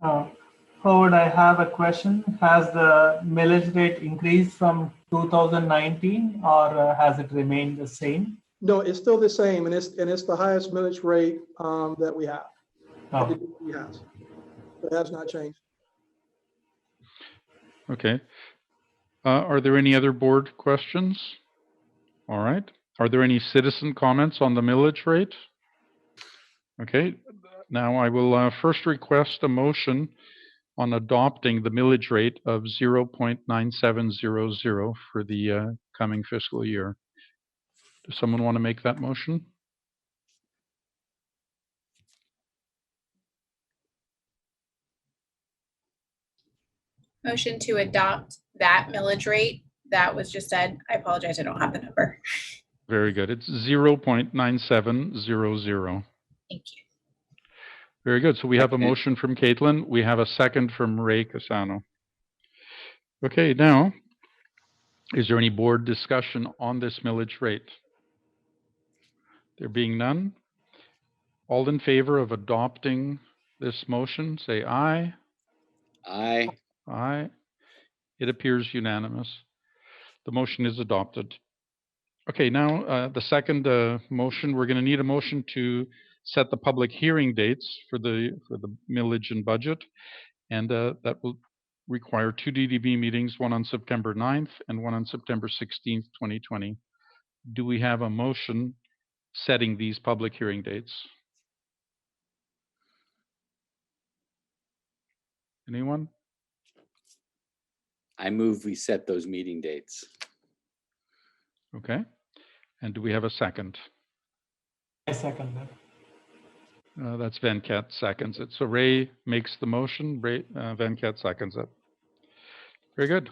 Howard, I have a question. Has the millage rate increased from 2019 or has it remained the same? No, it's still the same, and it's the highest millage rate that we have. Oh. It has not changed. Okay. Are there any other board questions? All right. Are there any citizen comments on the millage rate? Okay. Now I will first request a motion on adopting the millage rate of 0.9700 for the coming fiscal year. Does someone want to make that motion? Motion to adopt that millage rate that was just said. I apologize, I don't have the number. Very good. It's 0.9700. Thank you. Very good. So we have a Second. motion from Caitlin. We have a second from Ray Casano. Okay, now, is there any board discussion on this millage rate? There being none, all in favor of adopting this motion, say aye. Aye. Aye. It appears unanimous. The motion is adopted. Okay, now the second motion, we're going to need a motion to set the public hearing dates for the millage and budget. And that will require 2 DDB meetings, one on September 9th and one on September 16th, 2020. Do we have a motion setting these public hearing dates? Anyone? I move we set those meeting dates. Okay. And do we have a second? I second that. That's Venkat seconds it. So Ray makes the motion, Venkat seconds it. Very good.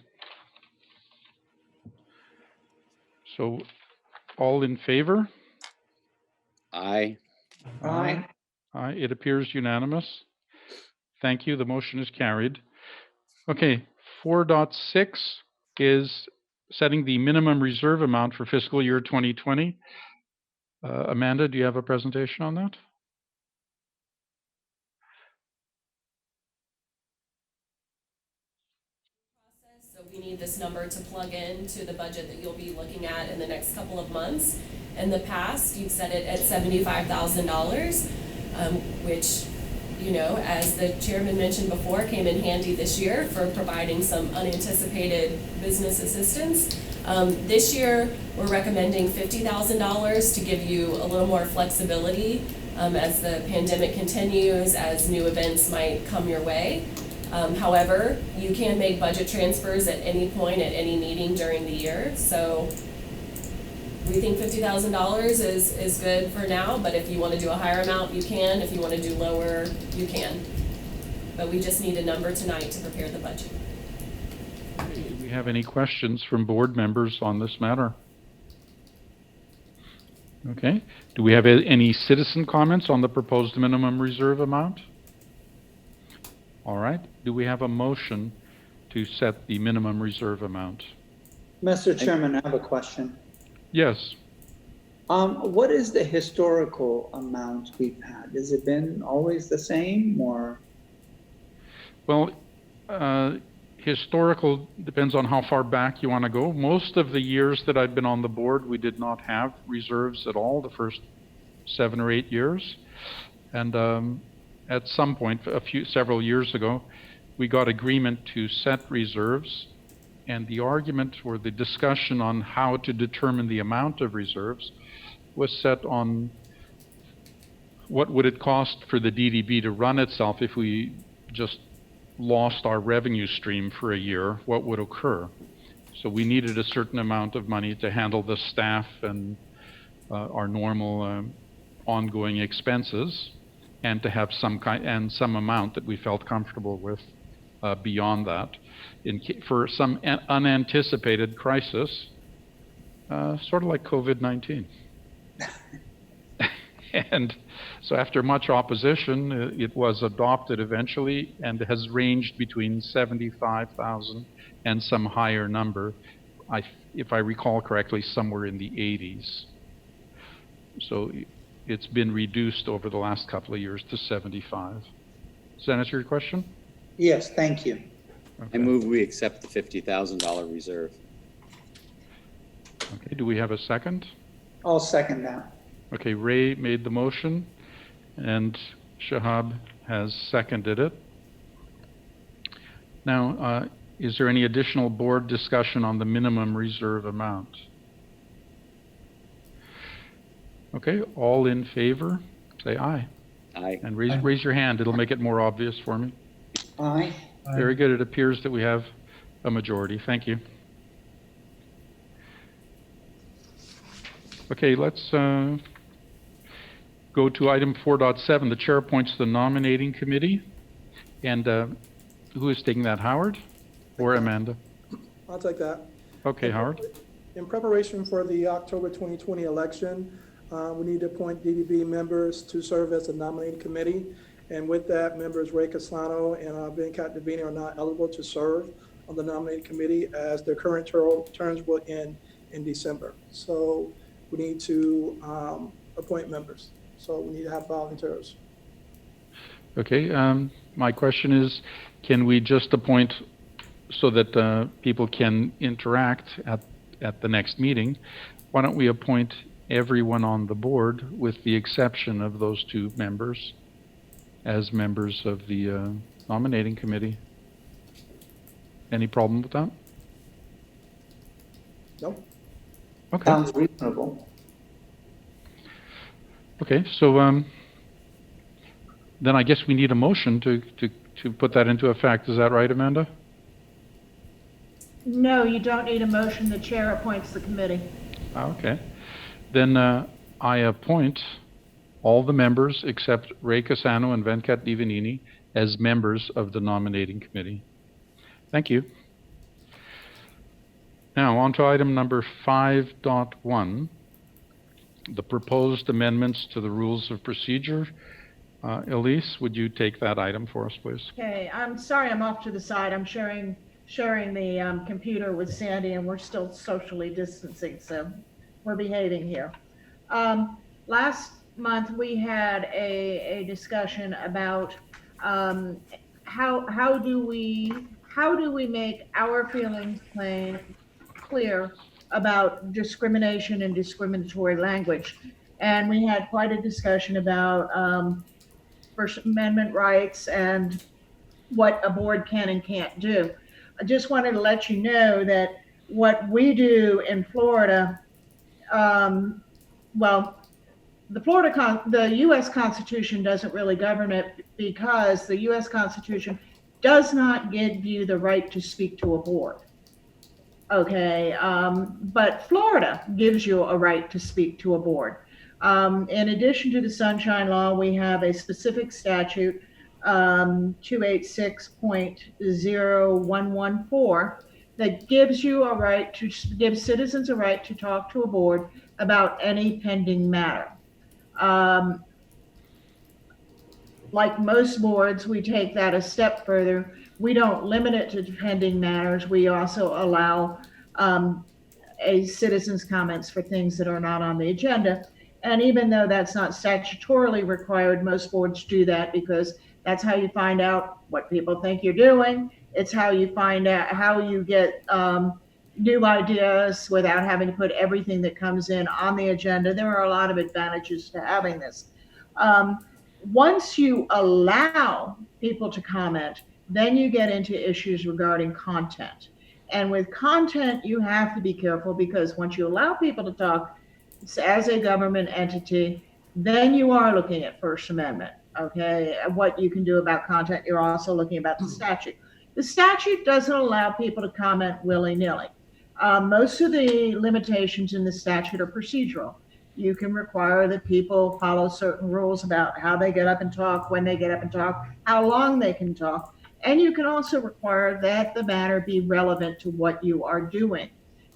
So all in favor? Aye. Aye. Aye. It appears unanimous. Thank you. The motion is carried. Okay, 4.6 is setting the minimum reserve amount for fiscal year 2020. Amanda, do you have a presentation on that? So we need this number to plug in to the budget that you'll be looking at in the next couple of months. In the past, you've set it at $75,000, which, you know, as the chairman mentioned before, came in handy this year for providing some unanticipated business assistance. This year, we're recommending $50,000 to give you a little more flexibility as the pandemic continues, as new events might come your way. However, you can make budget transfers at any point at any meeting during the year. So we think $50,000 is good for now, but if you want to do a higher amount, you can. If you want to do lower, you can. But we just need a number tonight to prepare the budget. Do we have any questions from board members on this matter? Okay. Do we have any citizen comments on the proposed minimum reserve amount? All right. Do we have a motion to set the minimum reserve amount? Mr. Chairman, I have a question. Yes. What is the historical amount we've had? Has it been always the same or? Well, historical depends on how far back you want to go. Most of the years that I've been on the board, we did not have reserves at all the first 7 or 8 years. And at some point, several years ago, we got agreement to set reserves, and the argument or the discussion on how to determine the amount of reserves was set on what would it cost for the DDB to run itself if we just lost our revenue stream for a year, what would occur. So we needed a certain amount of money to handle the staff and our normal ongoing expenses, and to have some amount that we felt comfortable with beyond that, for some unanticipated crisis, sort of like COVID-19. And so after much opposition, it was adopted eventually and has ranged between 75,000 and some higher number, if I recall correctly, somewhere in the 80s. So it's been reduced over the last couple of years to 75. Does that answer your question? Yes, thank you. I Okay. move we accept the $50,000 reserve. Okay, do we have a second? I'll second that. Okay, Ray made the motion and Shahab has seconded it. Now, is there any additional board discussion on the minimum reserve amount? Okay, all in favor, say aye. Aye. And raise your hand. It'll make it more obvious for me. Aye. Very good. It appears that we have a majority. Thank you. Okay, let's go to item 4.7. The chair appoints the nominating committee. And who is taking that, Howard or Amanda? I'll take that. Okay, Howard. In preparation for the October 2020 election, we need to appoint DDB members to serve as a nominating committee. And with that, members Ray Casano and Venkat Devine are not eligible to serve on the nominating committee as their current terms will end in December. So we need to appoint members. So we need to have volunteers. Okay, my question is, can we just appoint so that people can interact at the next meeting? Why don't we appoint everyone on the board with the exception of those 2 members as members of the nominating committee? Any problem with that? No? Okay. Sounds reasonable. Okay, so then I guess we need a motion to put that into effect. Is that right, Amanda? No, you don't need a motion. The chair appoints the committee. Okay. Then I appoint all the members except Ray Casano and Venkat Divanini as members of the nominating committee. Thank you. Now on to item number 5.1, the proposed amendments to the rules of procedure. Elise, would you take that item for us, please? Okay, I'm sorry, I'm off to the side. I'm sharing the computer with Sandy, and we're still socially distancing, so we're behaving here. Last month we had a discussion about how do we make our feelings clear about discrimination and discriminatory language. And we had quite a discussion about First Amendment rights and what a board can and can't do. I just wanted to let you know that what we do in Florida, well, the U.S. Constitution doesn't really govern it because the U.S. Constitution does not give you the right to speak to a board. Okay, but Florida gives you a right to speak to a board. In addition to the Sunshine Law, we have a specific statute, 286.0114, that gives you a right to give citizens a right to talk to a board about any pending matter. Like most boards, we take that a step further. We don't limit it to pending matters. We also allow a citizen's comments for things that are not on the agenda. And even though that's not statutorily required, most boards do that because that's how you find out what people think you're doing. It's how you find out how you get new ideas without having to put everything that comes in on the agenda. There are a lot of advantages to having this. Once you allow people to comment, then you get into issues regarding content. And with content, you have to be careful because once you allow people to talk as a government entity, then you are looking at First Amendment, okay? What you can do about content, you're also looking about the statute. The statute doesn't allow people to comment willy-nilly. Most of the limitations in the statute are procedural. You can require that people follow certain rules about how they get up and talk, when they get up and talk, how long they can talk. And you can also require that the matter be relevant to what you are doing.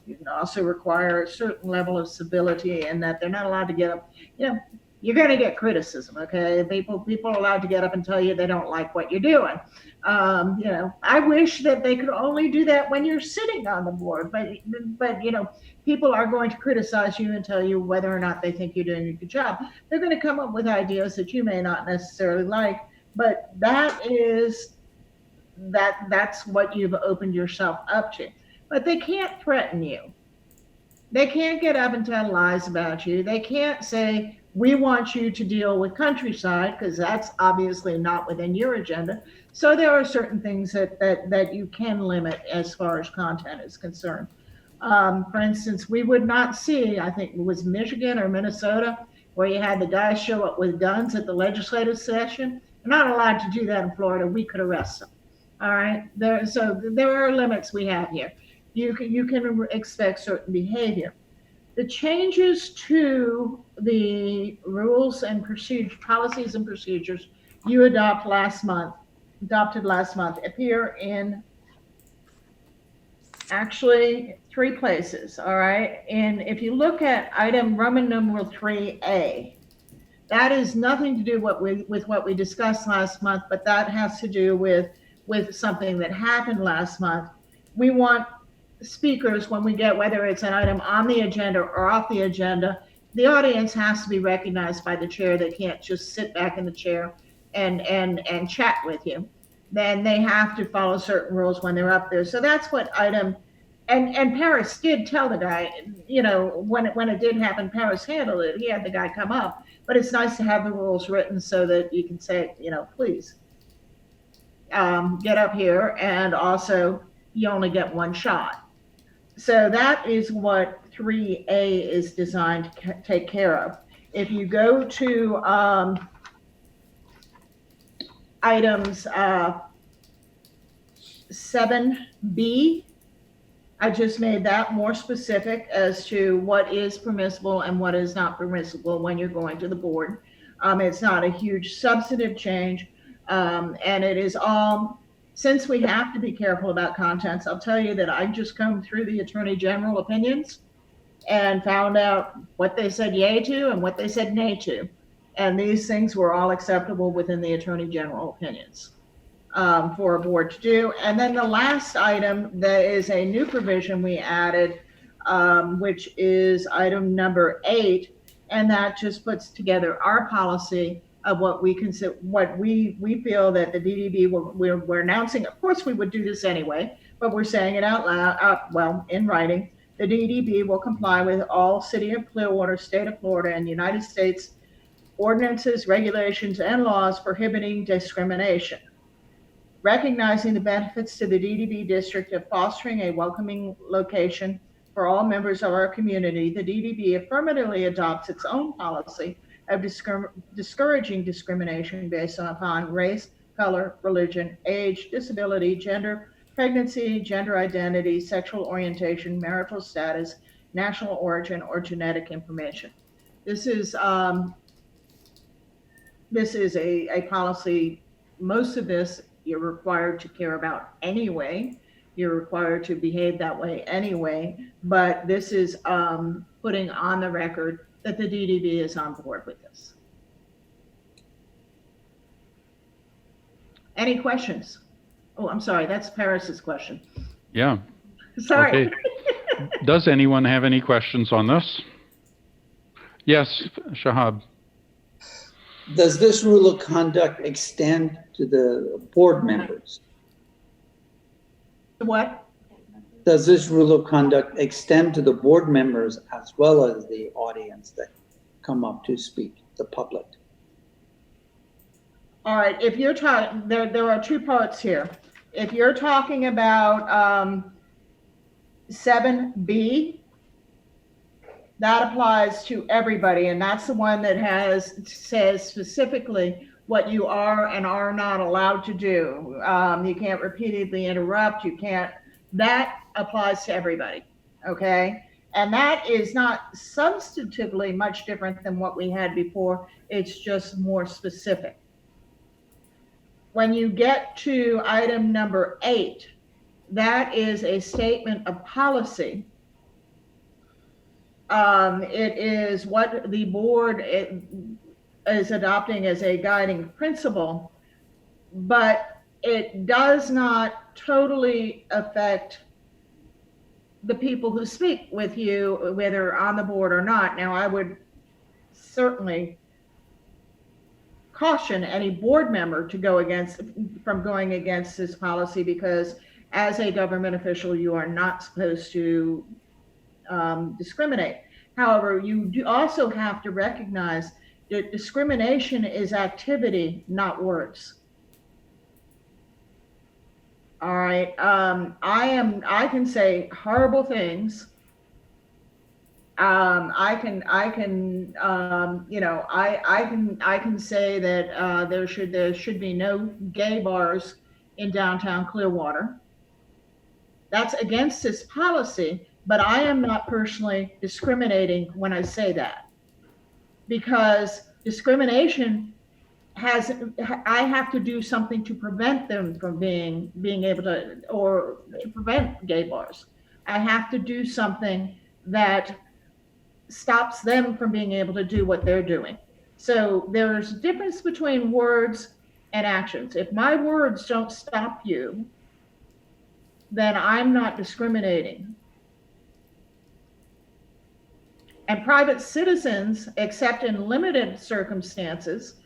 You can also require a certain level of civility and that they're not allowed to get up. You know, you're going to get criticism, okay? People are allowed to get up and tell you they don't like what you're doing. You know, I wish that they could only do that when you're sitting on the board, but you know, people are going to criticize you and tell you whether or not they think you're doing a good job. They're going to come up with ideas that you may not necessarily like, but that's what you've opened yourself up to. But they can't threaten you. They can't get up and tell lies about you. They can't say, we want you to deal with countryside, because that's obviously not within your agenda. So there are certain things that you can limit as far as content is concerned. For instance, we would not see, I think it was Michigan or Minnesota, where you had the guys show up with guns at the legislative session. They're not allowed to do that in Florida. We could arrest them. All right. So there are limits we have here. You can expect certain behavior. The changes to the rules and policies and procedures you adopted last month appear in actually 3 places. All right. And if you look at item Roman numeral 3A, That is nothing to do with what we discussed last month, but that has to do with something that happened last month. We want speakers, when we get, whether it's an item on the agenda or off the agenda, the audience has to be recognized by the chair. They can't just sit back in the chair and chat with you. Then they have to follow certain rules when they're up there. So that's what item, and Paris did tell the guy, you know, when it did happen, Paris handled it. He had the guy come up, but it's nice to have the rules written so that you can say, you know, please get up here, and also you only get one shot. So that is what 3A is designed to take care of. If you go to items 7B, I just made that more specific as to what is permissible and what is not permissible when you're going to the board. It's not a huge substantive change, and it is all, since we have to be careful about contents, I'll tell you that I just combed through the Attorney General opinions and found out what they said yay to and what they said nay to. And these things were all acceptable within the Attorney General opinions for a board to do. And then the last item, there is a new provision we added, which is item number 8. And that just puts together our policy of what we consider, what we feel that the DDB we're announcing. Of course, we would do this anyway, but we're saying it out loud, well, in writing. The DDB will comply with all City of Clearwater, State of Florida, and United States ordinances, regulations, and laws prohibiting discrimination. Recognizing the benefits to the DDB district of fostering a welcoming location for all members of our community, the DDB affirmatively adopts its own policy of discouraging discrimination based upon race, color, religion, age, disability, gender, pregnancy, gender identity, sexual orientation, marital status, national origin, or genetic information. This is a policy. Most of this you're required to care about anyway. You're required to behave that way anyway. But this is putting on the record that the DDB is on board with this. Any questions? Oh, I'm sorry, that's Paris's question. Yeah. Sorry. Okay. Does anyone have any questions on this? Yes, Shahab. Does this rule of conduct extend to the board members? What? Does this rule of conduct extend to the board members as well as the audience that come up to speak, the public? All right, if you're talking, there are two parts here. If you're talking about 7B, that applies to everybody, and that's the one that says specifically what you are and are not allowed to do. You can't repeatedly interrupt, you can't, that applies to everybody, okay? And that is not substantively much different than what we had before, it's just more specific. When you get to item number 8, that is a statement of policy. It is what the board is adopting as a guiding principle, but it does not totally affect the people who speak with you, whether on the board or not. Now, I would certainly caution any board member to from going against this policy, because as a government official, you are not supposed to discriminate. However, you do also have to recognize that discrimination is activity, not words. All right, I can say horrible things. I can say that there should be no gay bars in downtown Clearwater. That's against this policy, but I am not personally discriminating when I say that, because discrimination I have to do something to prevent them from being able to, or to prevent gay bars. I have to do something that stops them from being able to do what they're doing. So there's a difference between words and actions. If my words don't stop you, then I'm not discriminating. And private citizens, except in limited circumstances,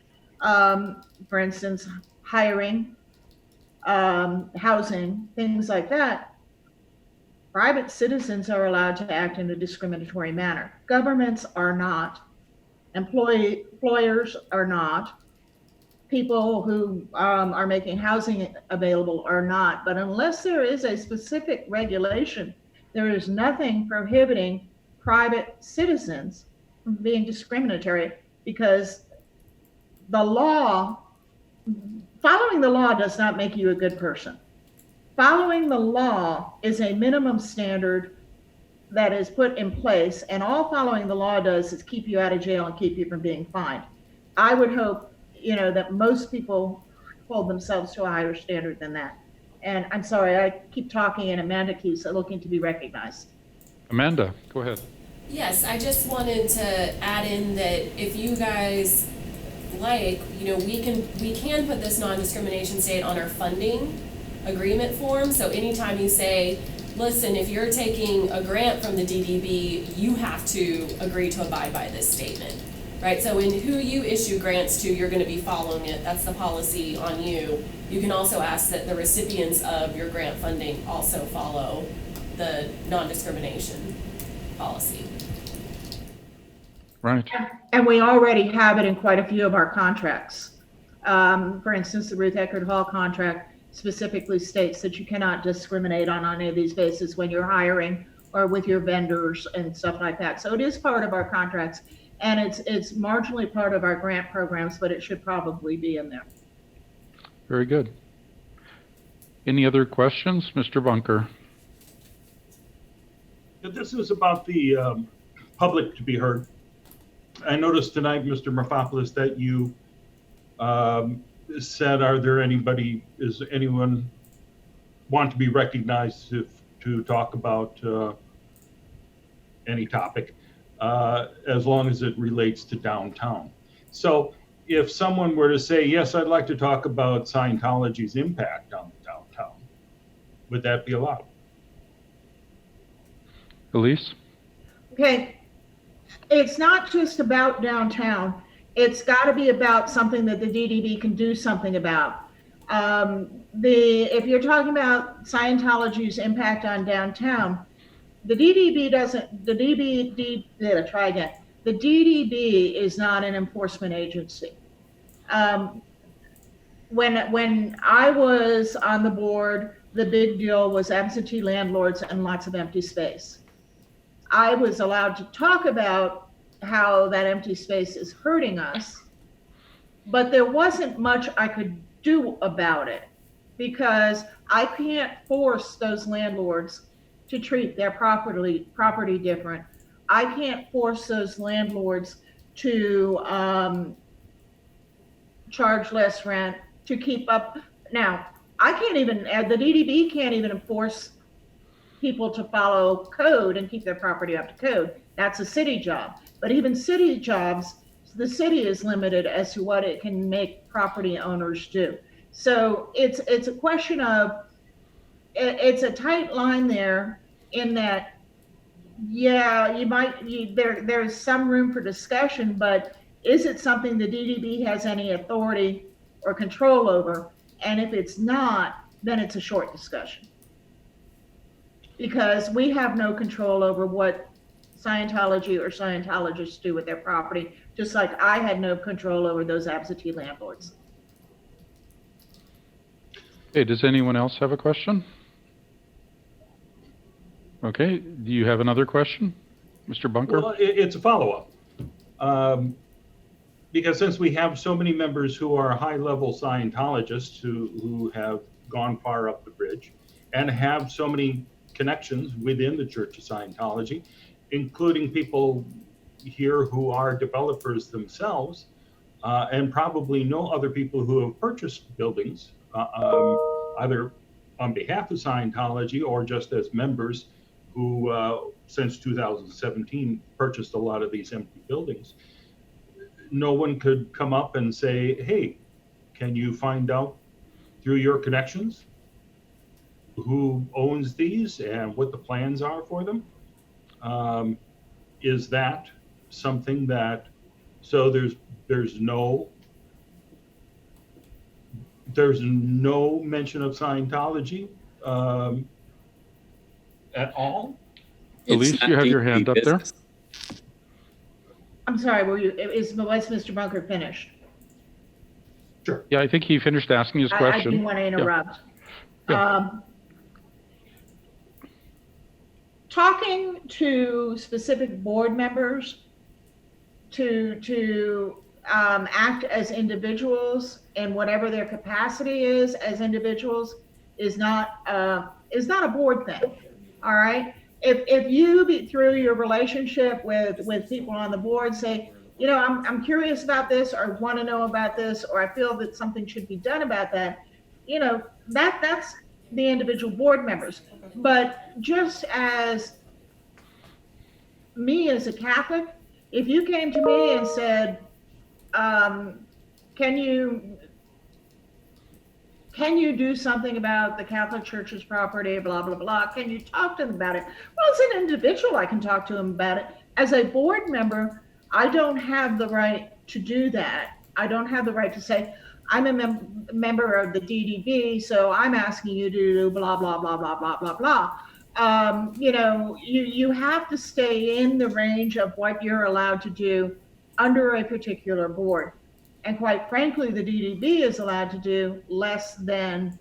for instance, hiring, housing, things like that, private citizens are allowed to act in a discriminatory manner. Governments are not. Employers are not. People who are making housing available are not. But unless there is a specific regulation, there is nothing prohibiting private citizens from being discriminatory, because the law, following the law does not make you a good person. Following the law is a minimum standard that is put in place, and all following the law does is keep you out of jail and keep you from being fined. I would hope, that most people hold themselves to a higher standard than that. And I'm sorry, I keep talking, and Amanda keeps looking to be recognized. Amanda, go ahead. Yes, I just wanted to add in that if you guys like, we can put this non-discrimination state on our funding agreement form. So anytime you say, listen, if you're taking a grant from the DDB, you have to agree to abide by this statement, right? So in who you issue grants to, you're going to be following it. That's the policy on you. You can also ask that the recipients of your grant funding also follow the non-discrimination policy. Right. And we already have it in quite a few of our contracts. For instance, the Ruth Eckerd Hall contract specifically states that you cannot discriminate on any of these bases when you're hiring or with your vendors and stuff like that. So it is part of our contracts, and it's marginally part of our grant programs, but it should probably be in there. Very good. Any other questions, Mr. Bunker? This is about the public to be heard. I noticed tonight, Mr. Morphopoulos, that you said, is anyone want to be recognized to talk about any topic, as long as it relates to downtown. So if someone were to say, yes, I'd like to talk about Scientology's impact on the downtown, would that be allowed? Elise? Okay, it's not just about downtown. It's got to be about something that the DDB can do something about. If you're talking about Scientology's impact on downtown, the DDB is not an enforcement agency. When I was on the board, the big deal was absentee landlords and lots of empty space. I was allowed to talk about how that empty space is hurting us, but there wasn't much I could do about it, because I can't force those landlords to treat their property different. I can't force those landlords to charge less rent, to keep up. Now, the DDB can't even enforce people to follow code and keep their property up to code. That's a city job. But even city jobs, the city is limited as to what it can make property owners do. So it's a question of, it's a tight line there, in that, yeah, there's some room for discussion, but is it something the DDB has any authority or control over? And if it's not, then it's a short discussion, because we have no control over what Scientology or Scientologists do with their property, just like I had no control over those absentee landlords. Hey, does anyone else have a question? Okay, do you have another question, Mr. Bunker? Well, it's a follow-up. Because since we have so many members who are high-level Scientologists who have gone far up the bridge and have so many connections within the Church of Scientology, including people here who are developers themselves, and probably know other people who have purchased buildings, either on behalf of Scientology or just as members who, since 2017, purchased a lot of these empty buildings. no one could come up and say, hey, can you find out through your connections who owns these and what the plans are for them? Is that something that, so there's no mention of Scientology at all? Elise, It's not you have your DDB hand up there. business. I'm sorry, was Mr. Bunker finished? Sure. Yeah, I think he finished asking his I question. didn't want to interrupt. Yeah. Talking to specific board members to act as individuals in whatever their capacity is as individuals is not a board thing. All right. If you through your relationship with people on the board say, you know, I'm curious about this, or want to know about this, or I feel that something should be done about that, you know, that's the individual board members. But just as me as a Catholic, if you came to me and said, can you do something about the Catholic Church's property, blah, blah, blah, can you talk to them about it? Well, as an individual, I can talk to them about it. As a board member, I don't have the right to do that. I don't have the right to say, I'm a member of the DDB, so I'm asking you to do blah, blah, blah, blah, blah, blah, blah. You know, you have to stay in the range of what you're allowed to do under a particular board. And quite frankly, the DDB is allowed to do less than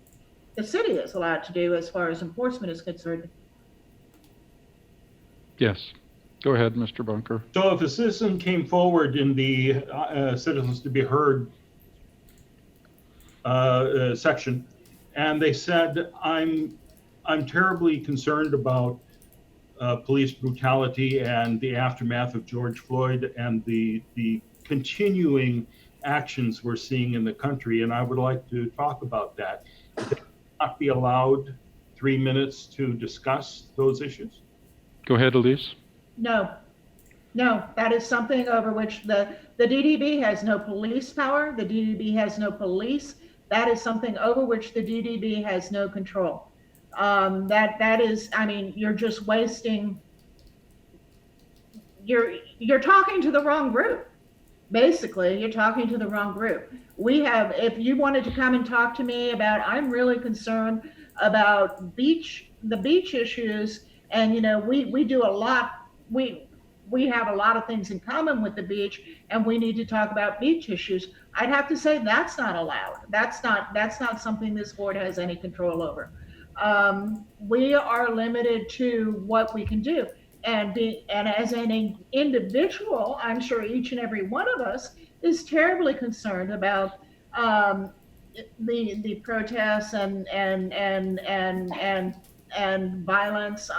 the city is allowed to do as far as enforcement is concerned. Yes. Go ahead, Mr. Bunker. So if a citizen came forward in the Citizens to be Heard section, and they said, I'm terribly concerned about police brutality and the aftermath of George Floyd and the continuing actions we're seeing in the country, and I would like to talk about that. Would they not be allowed 3 minutes to discuss those issues? Go ahead, Elise. No, that is something over which the DDB has no police power. The DDB has no police. That is something over which the DDB has no control. That is, I mean, you're just wasting, you're talking to the wrong group. Basically, you're talking to the wrong group. We have, if you wanted to come and talk to me about, I'm really concerned about the beach issues, and you know, we do a lot, we have a lot of things in common with the beach, and we need to talk about beach issues. I'd have to say that's not allowed. That's not something this board has any control over. We are limited to what we can do. And as an individual, I'm sure each and every one of us is terribly concerned about the protests and violence.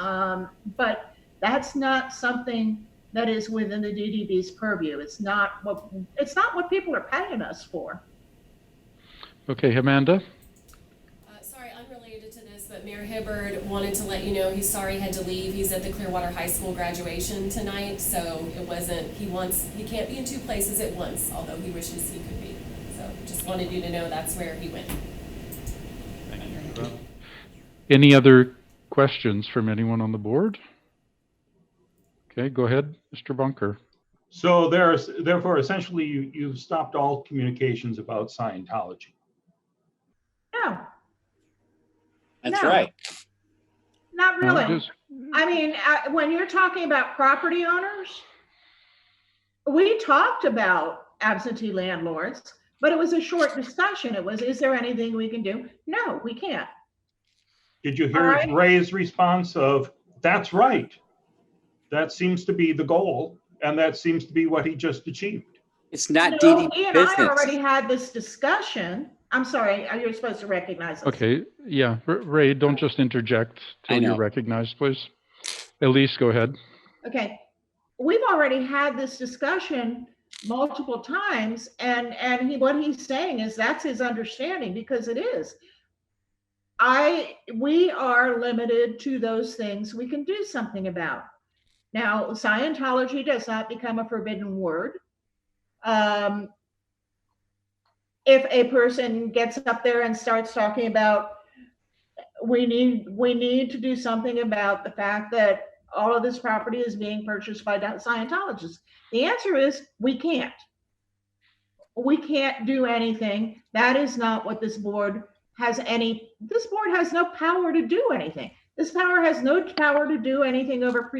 But that's not something that is within the DDB's purview. It's not what people are paying us for. Okay, Amanda. Sorry, unrelated to this, but Mayor Hibbard wanted to let you know he's sorry he had to leave. He's at the Clearwater High School graduation tonight, so it wasn't, he can't be in two places at once, although he wishes he could be. So just wanted you to know that's where he went. Any other questions from anyone on the board? Okay, go ahead, Mr. Bunker. So therefore, essentially, you've stopped all communications about Scientology. No. That's No. right. Not really. Just- I mean, when you're talking about property owners, we talked about absentee landlords, but it was a short discussion. It was, is there anything we can do? No, we can't. Did you hear All right. Ray's response of, that's right? That seems to be the goal, and that seems to be what he just achieved. It's not No, DDB he and business. I already had this discussion. I'm sorry, you're supposed to recognize us. Okay, yeah, Ray, don't just interject I till you're know. recognized, please. Elise, go ahead. Okay, we've already had this discussion multiple times, and what he's saying is that's his understanding, because it is. We are limited to those things we can do something about. Now, Scientology does not become a forbidden word. If a person gets up there and starts talking about, we need to do something about the fact that all of this property is being purchased by Scientologists. The answer is we can't. We can't do anything. That is not what this board has this board has no power to do anything. This power has no power to do anything over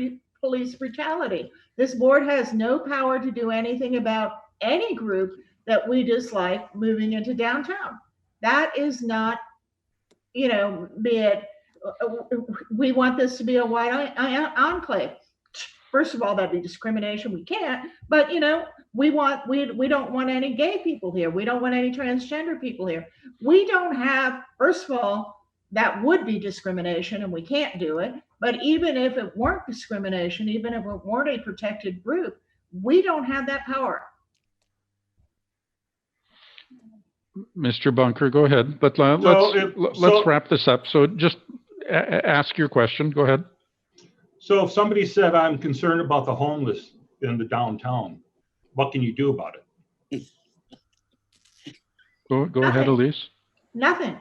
police brutality. This board has no power to do anything about any group that we dislike moving into downtown. That is not, be it, we want this to be a white enclave. First of all, that'd be discrimination. We can't, but we don't want any gay people here. We don't want any transgender people here. We don't have, first of all, that would be discrimination and we can't do it. But even if it weren't discrimination, even if it weren't a protected group, we don't have that power. Mr. Bunker, go ahead. But let's wrap this up. So just ask your question. Go ahead. So if somebody said, I'm concerned about the homeless in the downtown, what can you do about it? Go ahead, Elise. Nothing.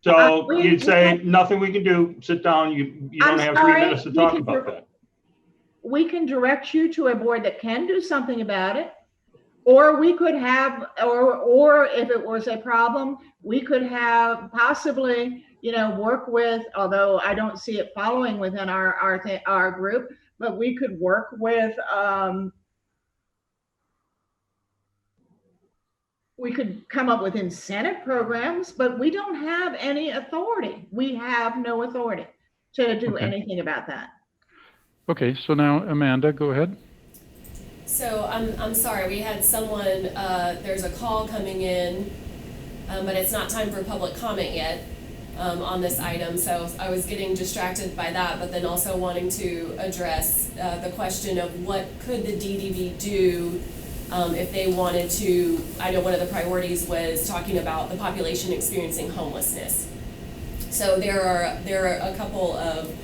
So you'd say, nothing we can do, sit down, you don't have 3 minutes to talk about that. We can direct you to a board that can do something about it. Or we could have, or if it was a problem, we could have possibly, work with, although I don't see it following within our group, but we could work with, we could come up with incentive programs, but we don't have any authority. We have no authority to do anything about that. Okay, so now Amanda, go ahead. So I'm sorry, we had someone, there's a call coming in, but it's not time for public comment yet on this item. So I was getting distracted by that, but then also wanting to address the question of what could the DDB do if they wanted to. I know one of the priorities was talking about the population experiencing homelessness. So there are a couple of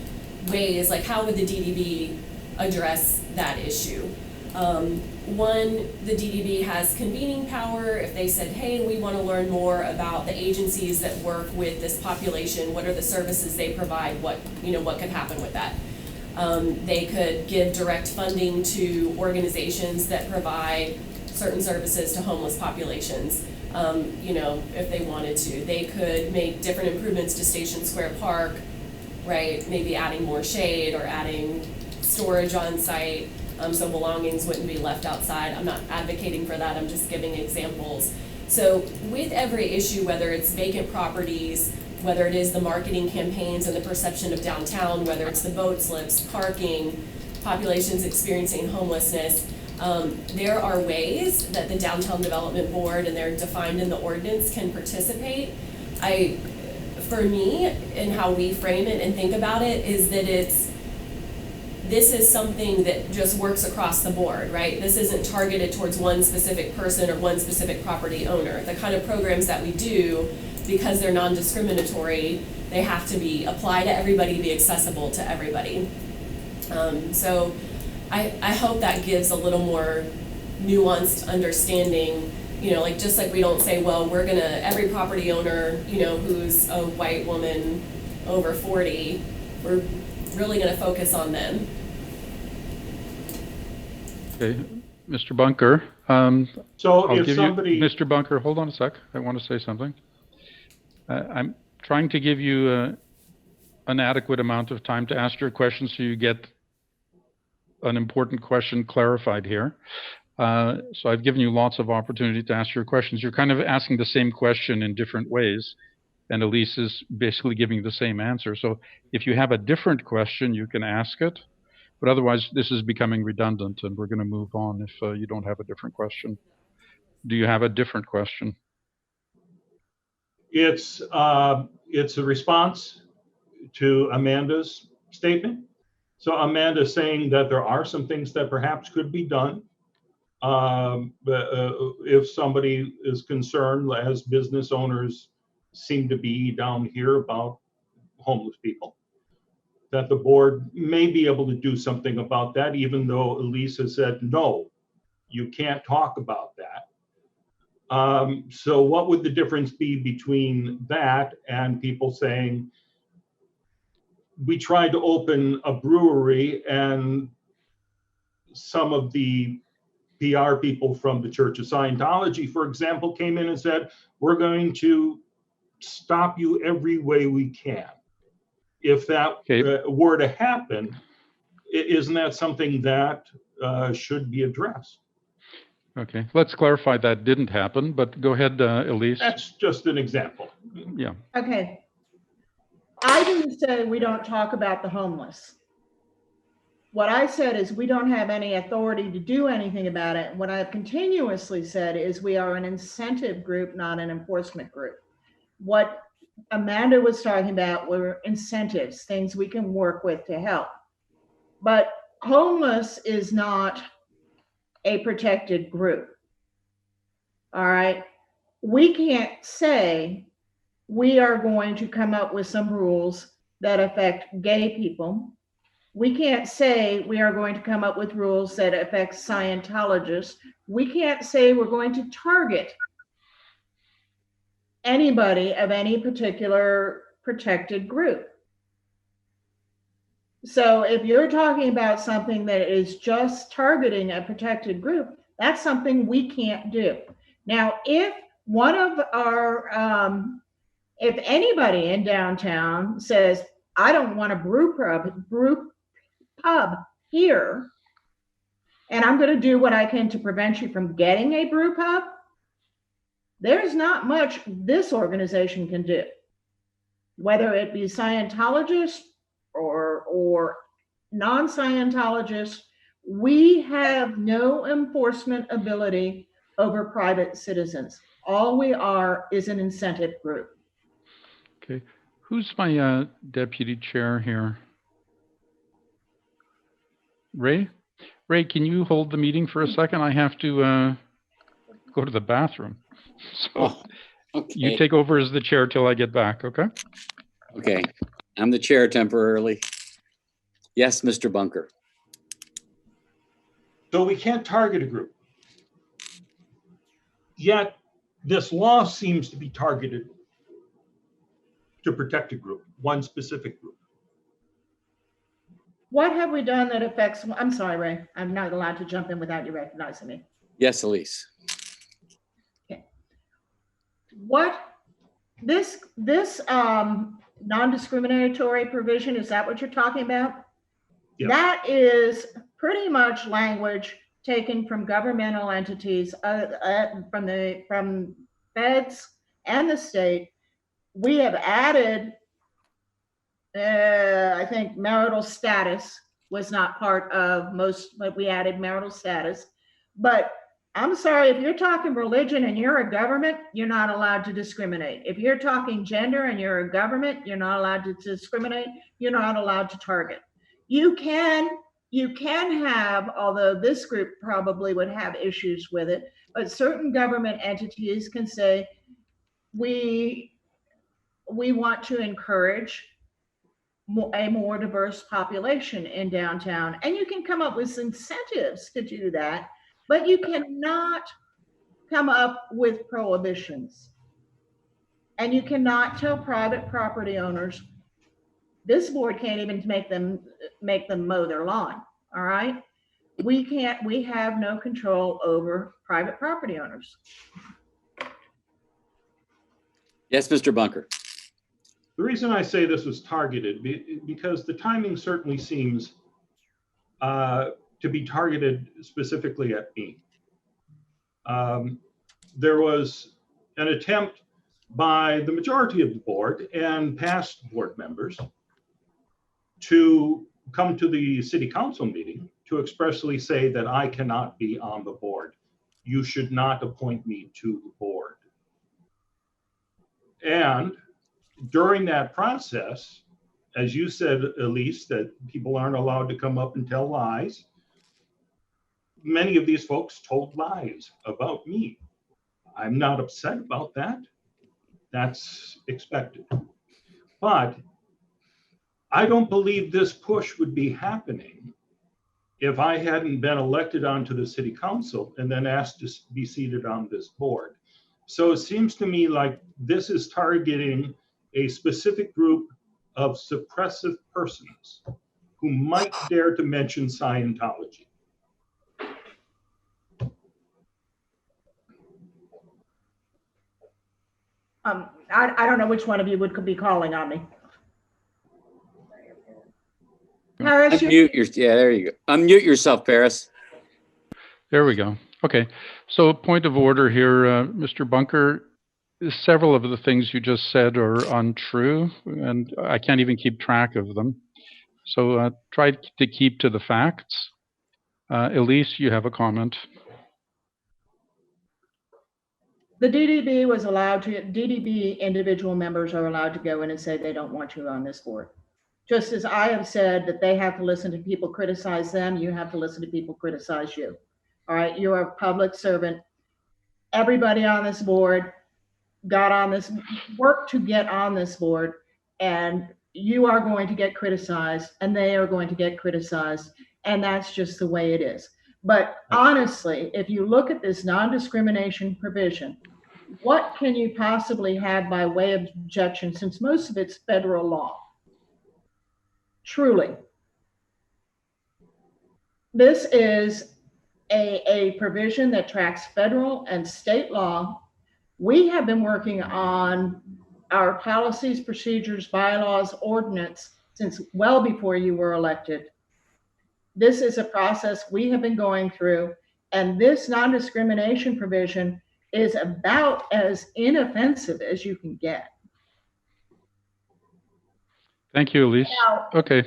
ways, like how would the DDB address that issue? One, the DDB has convening power. If they said, hey, we want to learn more about the agencies that work with this population, what are the services they provide, what could happen with that? They could give direct funding to organizations that provide certain services to homeless populations. If they wanted to, they could make different improvements to Station Square Park, right? Maybe adding more shade or adding storage on site. So belongings wouldn't be left outside. I'm not advocating for that, I'm just giving examples. So with every issue, whether it's vacant properties, whether it is the marketing campaigns and the perception of downtown, whether it's the boat slips, parking, populations experiencing homelessness, there are ways that the Downtown Development Board, and they're defined in the ordinance, can participate. For me, and how we frame it and think about it, is that this is something that just works across the board, right? This isn't targeted towards one specific person or one specific property owner. The kind of programs that we do, because they're non-discriminatory, they have to be applied to everybody, be accessible to everybody. So I hope that gives a little more nuanced understanding, just like we don't say, well, we're gonna, every property owner, who's a white woman over 40, we're really going to focus on them. Okay, Mr. Bunker. Mr. Bunker, hold on a sec. I want to say something. I'm trying to give you an adequate amount of time to ask your question so you get an important question clarified here. So I've given you lots of opportunity to ask your questions. You're kind of asking the same question in different ways, and Elise is basically giving the same answer. So if you have a different question, you can ask it, but otherwise this is becoming redundant and we're going to move on if you don't have a different question. Do you have a different question? It's a response to Amanda's statement. So Amanda's saying that there are some things that perhaps could be done. If somebody is concerned, as business owners seem to be down here, about homeless people, that the board may be able to do something about that, even though Elise has said, no, You can't talk about that. So what would the difference be between that and people saying, we tried to open a brewery and some of the PR people from the Church of Scientology, for example, came in and said, we're going to stop you every way we can. If that were to happen, isn't that something that should be addressed? Okay, let's clarify that didn't happen, but go ahead, Elise. That's just an example. Yeah. Okay. I didn't say we don't talk about the homeless. What I said is we don't have any authority to do anything about it. What I've continuously said is we are an incentive group, not an enforcement group. What Amanda was talking about were incentives, things we can work with to help. But homeless is not a protected group. All right. We can't say we are going to come up with some rules that affect gay people. We can't say we are going to come up with rules that affect Scientologists. We can't say we're going to target anybody of any particular protected group. So if you're talking about something that is just targeting a protected group, that's something we can't do. Now, if one of our, if anybody in downtown says, I don't want a brew pub here, and I'm going to do what I can to prevent you from getting a brew pub, there's not much this organization can do, whether it be Scientologists or non-Scientologists. We have no enforcement ability over private citizens. All we are is an incentive group. Okay, who's my deputy chair here? Ray? Ray, can you hold the meeting for a second? I have to go to the bathroom. So okay. You take over as the chair till I get back, okay? Okay, I'm the chair temporarily. Yes, Mr. Bunker. So we can't target a group. Yet this law seems to be targeted to protect a group, one specific group. What have we done that affects, I'm sorry, Ray, I'm not allowed to jump in without you recognizing me. Yes, Elise. Okay. What, this non-discriminatory provision, is that what you're talking about? Yeah. That is pretty much language taken from governmental entities, from feds and the state. We have added, I think marital status was not part of most, but we added marital status. But I'm sorry, if you're talking religion and you're a government, you're not allowed to discriminate. If you're talking gender and you're a government, you're not allowed to discriminate. You're not allowed to target. You can have, although this group probably would have issues with it, but certain government entities can say, we want to encourage a more diverse population in downtown. And you can come up with incentives to do that, but you cannot come up with prohibitions. And you cannot tell private property owners, this board can't even make them mow their lawn, all right? We have no control over private property owners. Yes, Mr. Bunker. The reason I say this was targeted, because the timing certainly seems to be targeted specifically at me. There was an attempt by the majority of the board and past board members to come to the city council meeting to expressly say that I cannot be on the board. You should not appoint me to the board. And during that process, as you said, Elise, that people aren't allowed to come up and tell lies, many of these folks told lies about me. I'm not upset about that. That's expected. But I don't believe this push would be happening if I hadn't been elected onto the city council and then asked to be seated on this board. So it seems to me like this is targeting a specific group of suppressive persons who might dare to mention Scientology. I don't know which one of you could be calling on me. Paris, Yeah, there you go. Unmute yourself, Paris. There we go. Okay. So point of order here, Mr. Bunker, several of the things you just said are untrue, and I can't even keep track of them. So try to keep to the facts. Elise, you have a comment. the DDB was allowed to, DDB individual members are allowed to go in and say they don't want you on this board. Just as I have said that they have to listen to people criticize them, you have to listen to people criticize you. All right, you're a public servant. Everybody on this board got on this, worked to get on this board, and you are going to get criticized and they are going to get criticized, and that's just the way it is. But honestly, if you look at this non-discrimination provision, what can you possibly have by way of objection, since most of it's federal law? Truly. This is a provision that tracks federal and state law. We have been working on our policies, procedures, bylaws, ordinance since well before you were elected. This is a process we have been going through, and this non-discrimination provision is about as inoffensive as you can get. Thank you, Elise. Now, okay.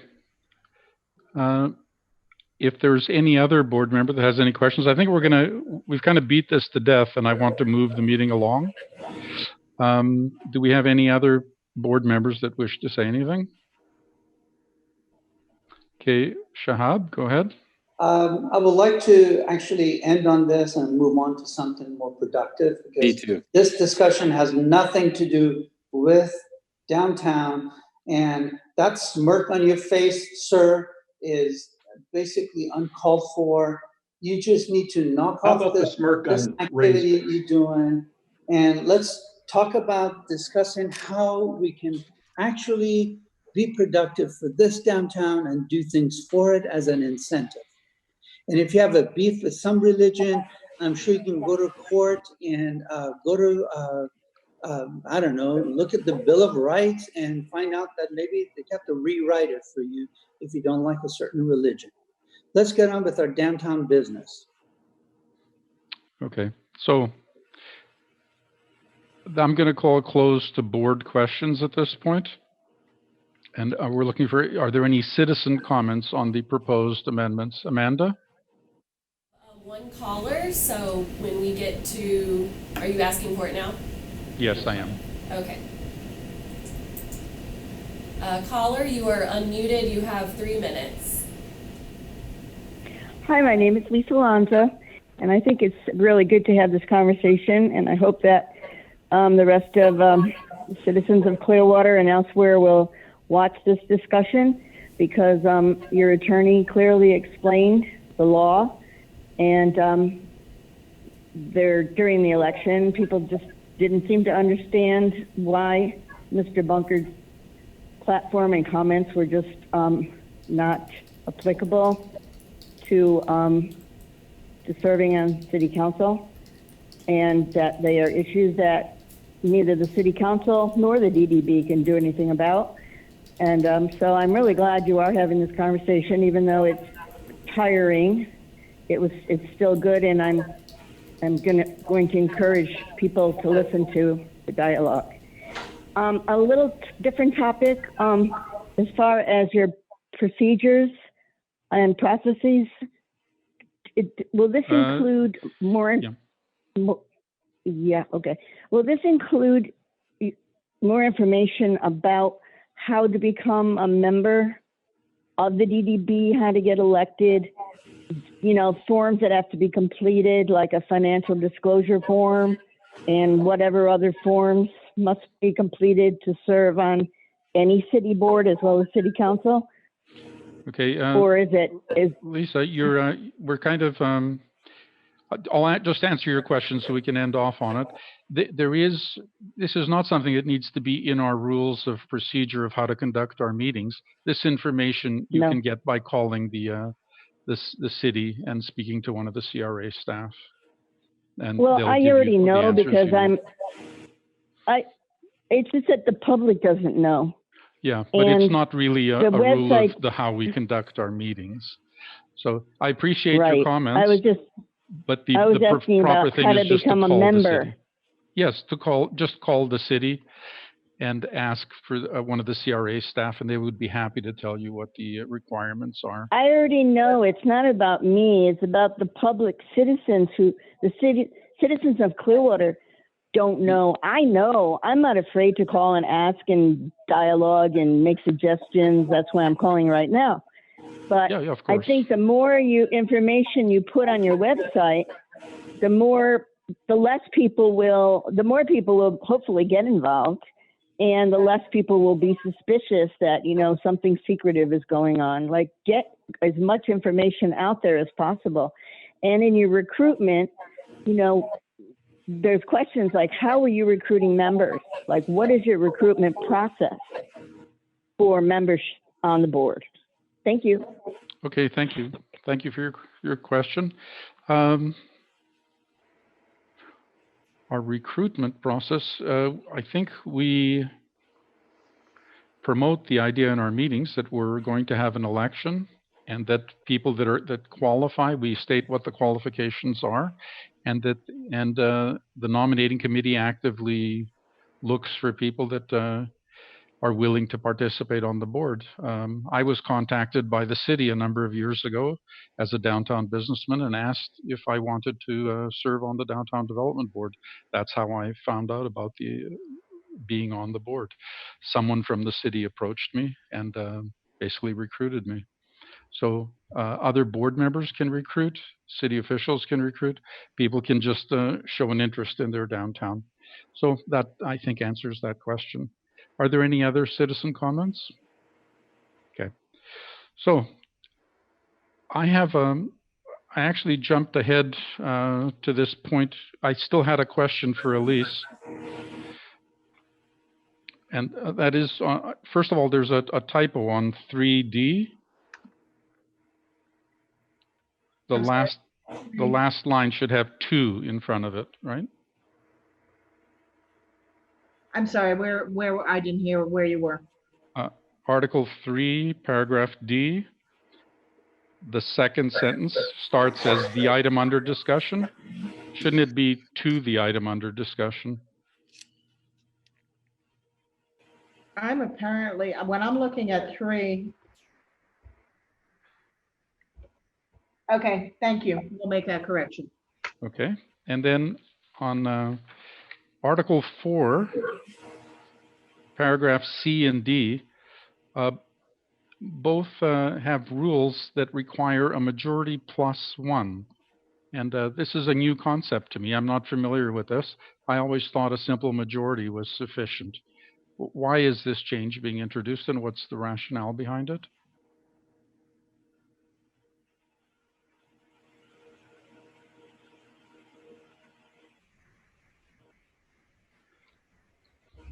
If there's any other board member that has any questions, I think we've kind of beat this to death, and I want to move the meeting along. Do we have any other board members that wish to say anything? Okay, Shahab, go ahead. I would like to actually end on this and move on to something more productive. Me too. This discussion has nothing to do with downtown, and that smirk on your face, sir, is basically uncalled for. You just need to knock off this activity you're doing, and let's talk about discussing how we can actually be productive for this downtown and do things for it as an incentive. And if you have a beef with some religion, I'm sure you can go to court and go to, I don't know, look at the Bill of Rights and find out that maybe they have to rewrite it for you if you don't like a certain religion. Let's get on with our downtown business. Okay, so I'm going to call a close to board questions at this point. And we're looking for, are there any citizen comments on the proposed amendments? Amanda? One caller, so when we get to, are you asking for it now? Yes, I am. Okay. Caller, you are unmuted. You have 3 minutes. Hi, my name is Lisa Lanza, and I think it's really good to have this conversation, and I hope that the rest of citizens of Clearwater and elsewhere will watch this discussion, because your attorney clearly explained the law, and during the election, people just didn't seem to understand why Mr. Bunker's platform and comments were just not applicable to serving on city council, and that they are issues that neither the city council nor the DDB can do anything about. And so I'm really glad you are having this conversation, even though it's tiring. It's still good, and I'm going to encourage people to listen to the dialogue. A little different topic, as far as your procedures and processes. Will this include more? Yeah. Okay. Will this include more information about how to become a member of the DDB, how to get elected, forms that have to be completed, like a financial disclosure form, and whatever other forms must be completed to serve on any city board as well as city council? Okay. Or is Lisa, we're kind of, I'll just answer your question so we can end off on it. This is not something that needs to be in our rules of procedure of how to conduct our meetings. This information you can get by calling the city and speaking to one of the CRA staff. And well, they'll I give you already the know answers because you need. it's just that the public doesn't know. Yeah, but it's not really a rule website, of how we conduct our meetings. So I appreciate right. your comments. I was asking proper about thing how is to just to become a call the member. city. Yes, just call the city and ask for one of the CRA staff, and they would be happy to tell you what the requirements are. I already know it's not about me. It's about the public citizens citizens of Clearwater don't know. I know. I'm not afraid to call and ask and dialogue and make suggestions. That's why I'm calling right now. But yeah, of I course. think the more information you put on your website, the more people will hopefully get involved, and the less people will be suspicious that, something secretive is going on. Like, get as much information out there as possible. And in your recruitment, there's questions like, how are you recruiting members? Like, what is your recruitment process for members on the board? Thank you. Okay, thank you. Thank you for your question. Our recruitment process, I think we promote the idea in our meetings that we're going to have an election, and that people that qualify, we state what the qualifications are, and the nominating committee actively looks for people that are willing to participate on the board. I was contacted by the city a number of years ago as a downtown businessman and asked if I wanted to serve on the downtown development board. That's how I found out about being on the board. Someone from the city approached me and basically recruited me. So other board members can recruit, city officials can recruit, people can just show an interest in their downtown. So that, I think, answers that question. Are there any other citizen comments? Okay. So I actually jumped ahead to this point. I still had a question for Elise. And that is, first of all, there's a typo on 3D. The last line should have 2 in front of it, right? I'm sorry, where I didn't hear where you were. Article 3, paragraph D. The second sentence starts as the item under discussion. Shouldn't it be to the item under discussion? I'm apparently, when I'm looking at 3. Okay, thank you. We'll make that correction. Okay, and then on Article 4, paragraph C and D, both have rules that require a majority plus 1. And this is a new concept to me. I'm not familiar with this. I always thought a simple majority was sufficient. Why is this change being introduced, and what's the rationale behind it?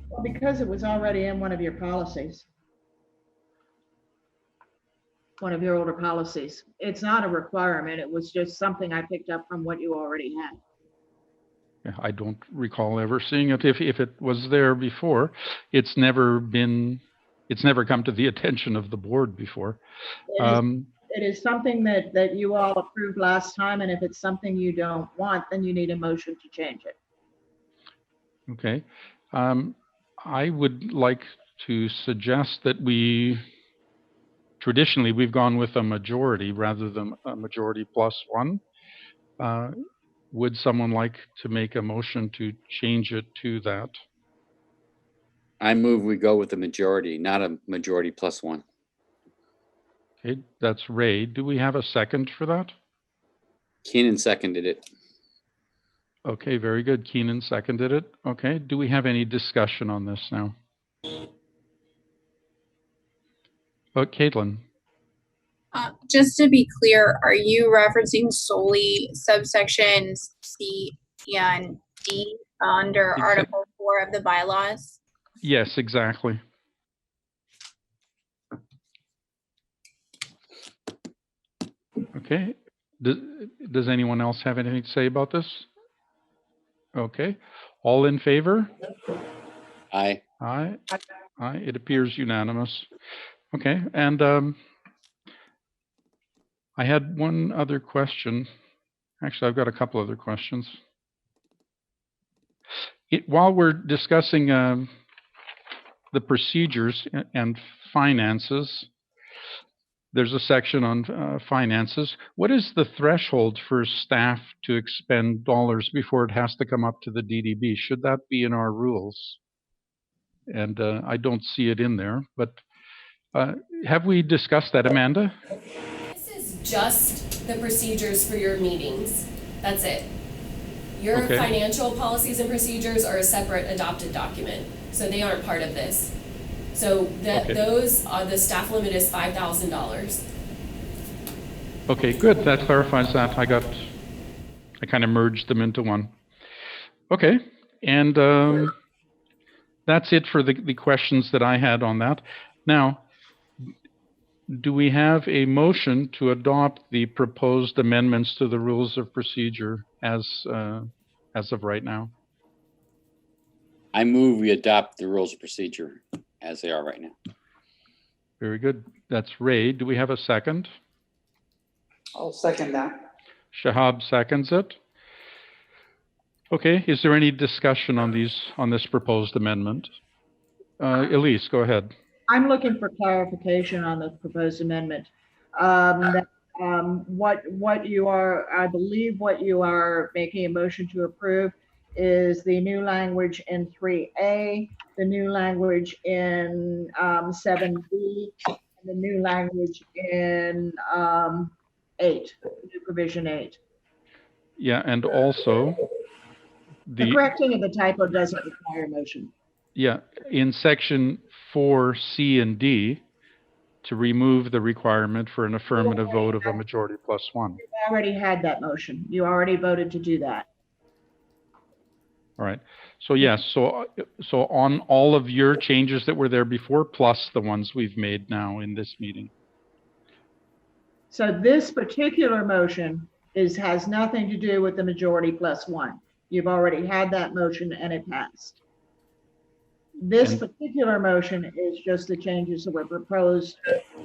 Well, because it was already in one of your policies. One of your older policies. It's not a requirement. It was just something I picked up from what you already had. Yeah, I don't recall ever seeing it. If it was there before, it's never come to the attention of the board before. It is something that you all approved last time, and if it's something you don't want, then you need a motion to change it. Okay. I would like to suggest that traditionally we've gone with a majority rather than a majority plus 1. Would someone like to make a motion to change it to that? I move we go with the majority, not a majority plus 1. Okay, that's Ray. Do we have a second for that? Keenan seconded it. Okay, very good. Keenan seconded it. Okay, do we have any discussion on this now? Caitlin. Just to be clear, are you referencing solely subsections C and D under Article 4 of the bylaws? Yes, exactly. Okay. Does anyone else have anything to say about this? Okay. All in favor? Aye. Aye. Aye. It appears unanimous. Okay. And I had one other question. Actually, I've got a couple other questions. While we're discussing the procedures and finances, there's a section on finances. What is the threshold for staff to expend dollars before it has to come up to the DDB? Should that be in our rules? And I don't see it in there, but have we discussed that, Amanda? This is just the procedures for your meetings. That's it. Your financial policies and procedures are a separate adopted document, so they aren't part of this. So those are, the staff limit is $5,000. Okay, good. That clarifies that. I kind of merged them into one. Okay, and that's it for the questions that I had on that. Now, do we have a motion to adopt the proposed amendments to the rules of procedure as of right now? I move we adopt the rules of procedure as they are right now. Very good. That's Ray. Do we have a second? I'll second that. Shahab seconds it. Okay. Is there any discussion on this proposed amendment? Elise, go ahead. I'm looking for clarification on the proposed amendment. What you are, I believe what you are making a motion to approve is the new language in 3A, the new language in 7B, and the new language in 8, new provision 8. Yeah, and also the correcting of the typo doesn't require motion. Yeah, in section 4C and D, to remove the requirement for an affirmative vote of a majority plus one. You already had that motion. You already voted to do that. All right. So yes, so on all of your changes that were there before, plus the ones we've made now in this meeting. So this particular motion has nothing to do with the majority plus one. You've already had that motion and it passed. This particular motion is just the changes that were proposed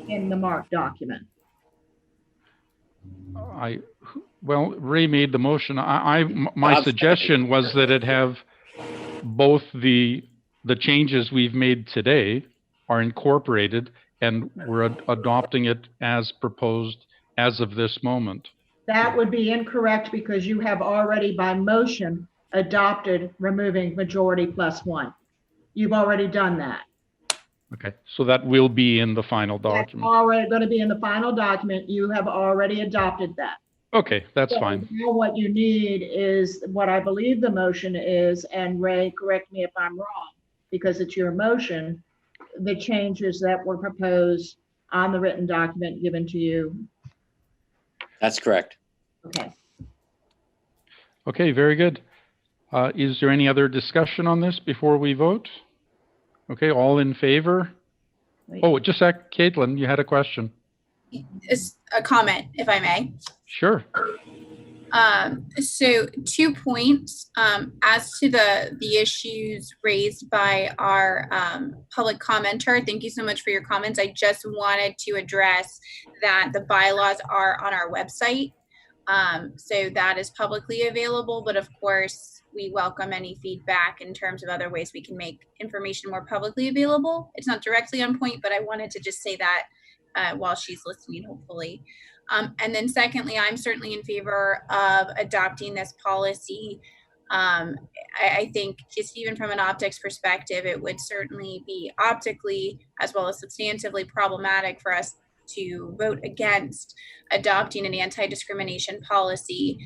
in the marked document. Well, Ray made the motion. My suggestion was that it have both the changes we've made today are incorporated and we're adopting it as proposed as of this moment. That would be incorrect because you have already by motion adopted removing majority plus one. You've already done that. Okay, so that will be in the final document. That's already going to be in the final document. You have already adopted that. Okay, that's fine. Now what you need is what I believe the motion is, and Ray, correct me if I'm wrong, because it's your motion, the changes that were proposed on the written document given to you. That's correct. Okay. Okay, very good. Is there any other discussion on this before we vote? Okay, all in favor? Wait. Oh, just a sec, Caitlin, you had a question. It's a comment, if I may. Sure. So 2 points as to the issues raised by our public commenter. Thank you so much for your comments. I just wanted to address that the bylaws are on our website. So that is publicly available, but of course we welcome any feedback in terms of other ways we can make information more publicly available. It's not directly on point, but I wanted to just say that while she's listening, hopefully. And then secondly, I'm certainly in favor of adopting this policy. I think just even from an optics perspective, it would certainly be optically as well as substantively problematic for us to vote against adopting an anti-discrimination policy,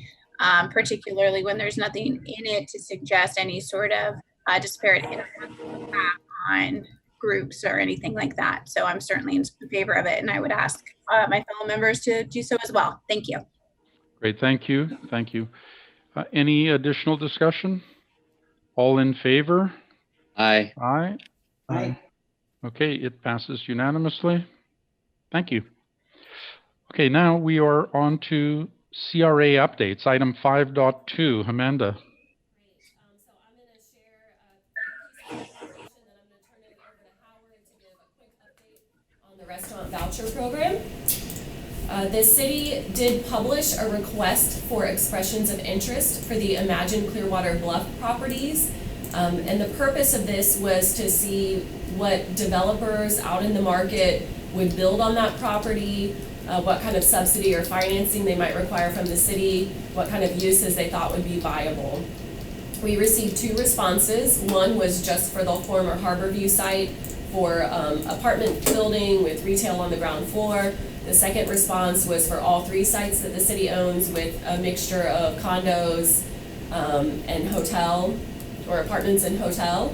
particularly when there's nothing in it to suggest any sort of disparate impact on groups or anything like that. So I'm certainly in favor of it, and I would ask my fellow members to do so as well. Thank you. Great, thank you, thank you. Any additional discussion? All in favor? Aye. Aye. Aye. Okay, it passes unanimously. Thank you. Okay, now we are on to CRA updates, item 5.2. Amanda. So I'm going to share a piece of information, then I'm going to turn it over to Howard to give a quick update on the restaurant voucher program. The city did publish a request for expressions of interest for the Imagine Clearwater Bluff properties. And the purpose of this was to see what developers out in the market would build on that property, what kind of subsidy or financing they might require from the city, what kind of uses they thought would be viable. We received 2 responses. One was just for the former Harborview site for apartment building with retail on the ground floor. The second response was for all 3 sites that the city owns with a mixture of condos and hotel, or apartments and hotel.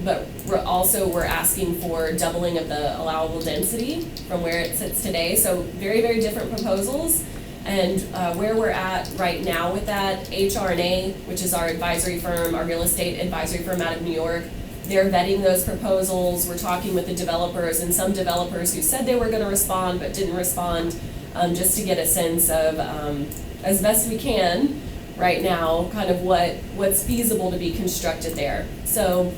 But we're asking for doubling of the allowable density from where it sits today. So very, very different proposals. And where we're at right now with that, HR&A, which is our advisory firm, our real estate advisory firm out of New York, they're vetting those proposals. We're talking with the developers, and some developers who said they were going to respond but didn't respond, just to get a sense of, as best we can right now, kind of what's feasible to be constructed there. So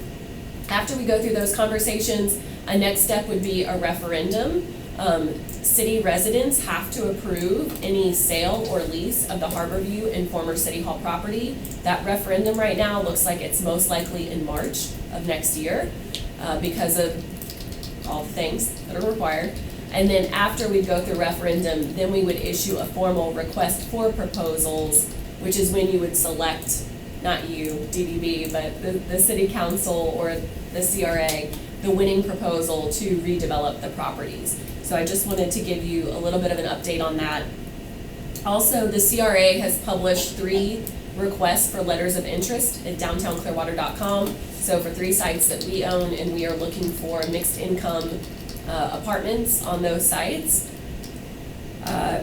after we go through those conversations, a next step would be a referendum. City residents have to approve any sale or lease of the Harborview and former City Hall property. That referendum right now looks like it's most likely in March of next year because of all the things that are required. And then after we go through referendum, then we would issue a formal request for proposals, which is when you would select, not you, DDB, but the city council or the CRA, the winning proposal to redevelop the properties. So I just wanted to give you a little bit of an update on that. Also, the CRA has published 3 requests for letters of interest at downtownclearwater.com. So for 3 sites that we own, and we are looking for mixed income apartments on those sites.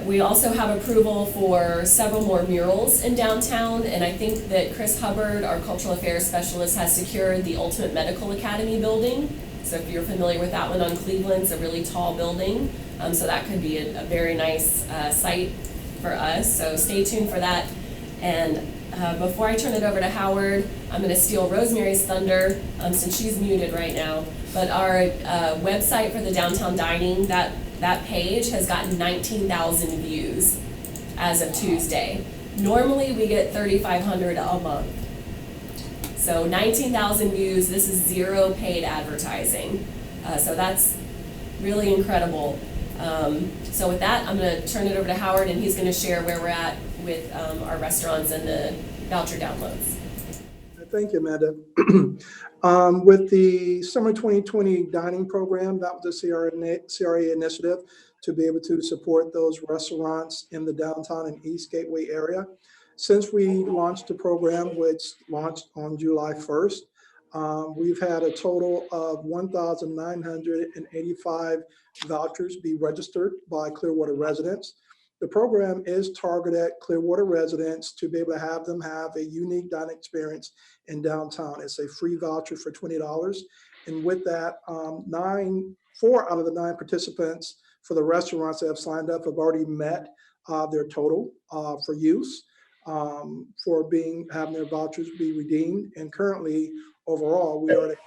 We also have approval for several more murals in downtown, and I think that Chris Hubbard, our cultural affairs specialist, has secured the Ultimate Medical Academy building. So if you're familiar with that one on Cleveland, it's a really tall building. So that could be a very nice site for us. So stay tuned for that. And before I turn it over to Howard, I'm going to steal Rosemary's thunder since she's muted right now. But our website for the downtown dining, that page has gotten 19,000 views as of Tuesday. Normally we get 3,500 a month. So 19,000 views, this is 0 paid advertising. So that's really incredible. So with that, I'm gonna turn it over to Howard, and he's gonna share where we're at with our restaurants and the voucher downloads. Thank you, Amanda. With the summer 2020 dining program, that was the CRA initiative to be able to support those restaurants in the downtown and East Gateway area. Since we launched the program, which launched on July 1st, we've had a total of 1,985 vouchers be registered by Clearwater residents. The program is targeted at Clearwater residents to be able to have them have a unique dining experience in downtown. It's a free voucher for $20. And with that, 4 out of the 9 participants for the restaurants that have signed up have already met their total for use, for having their vouchers be redeemed. And currently, overall, we are at a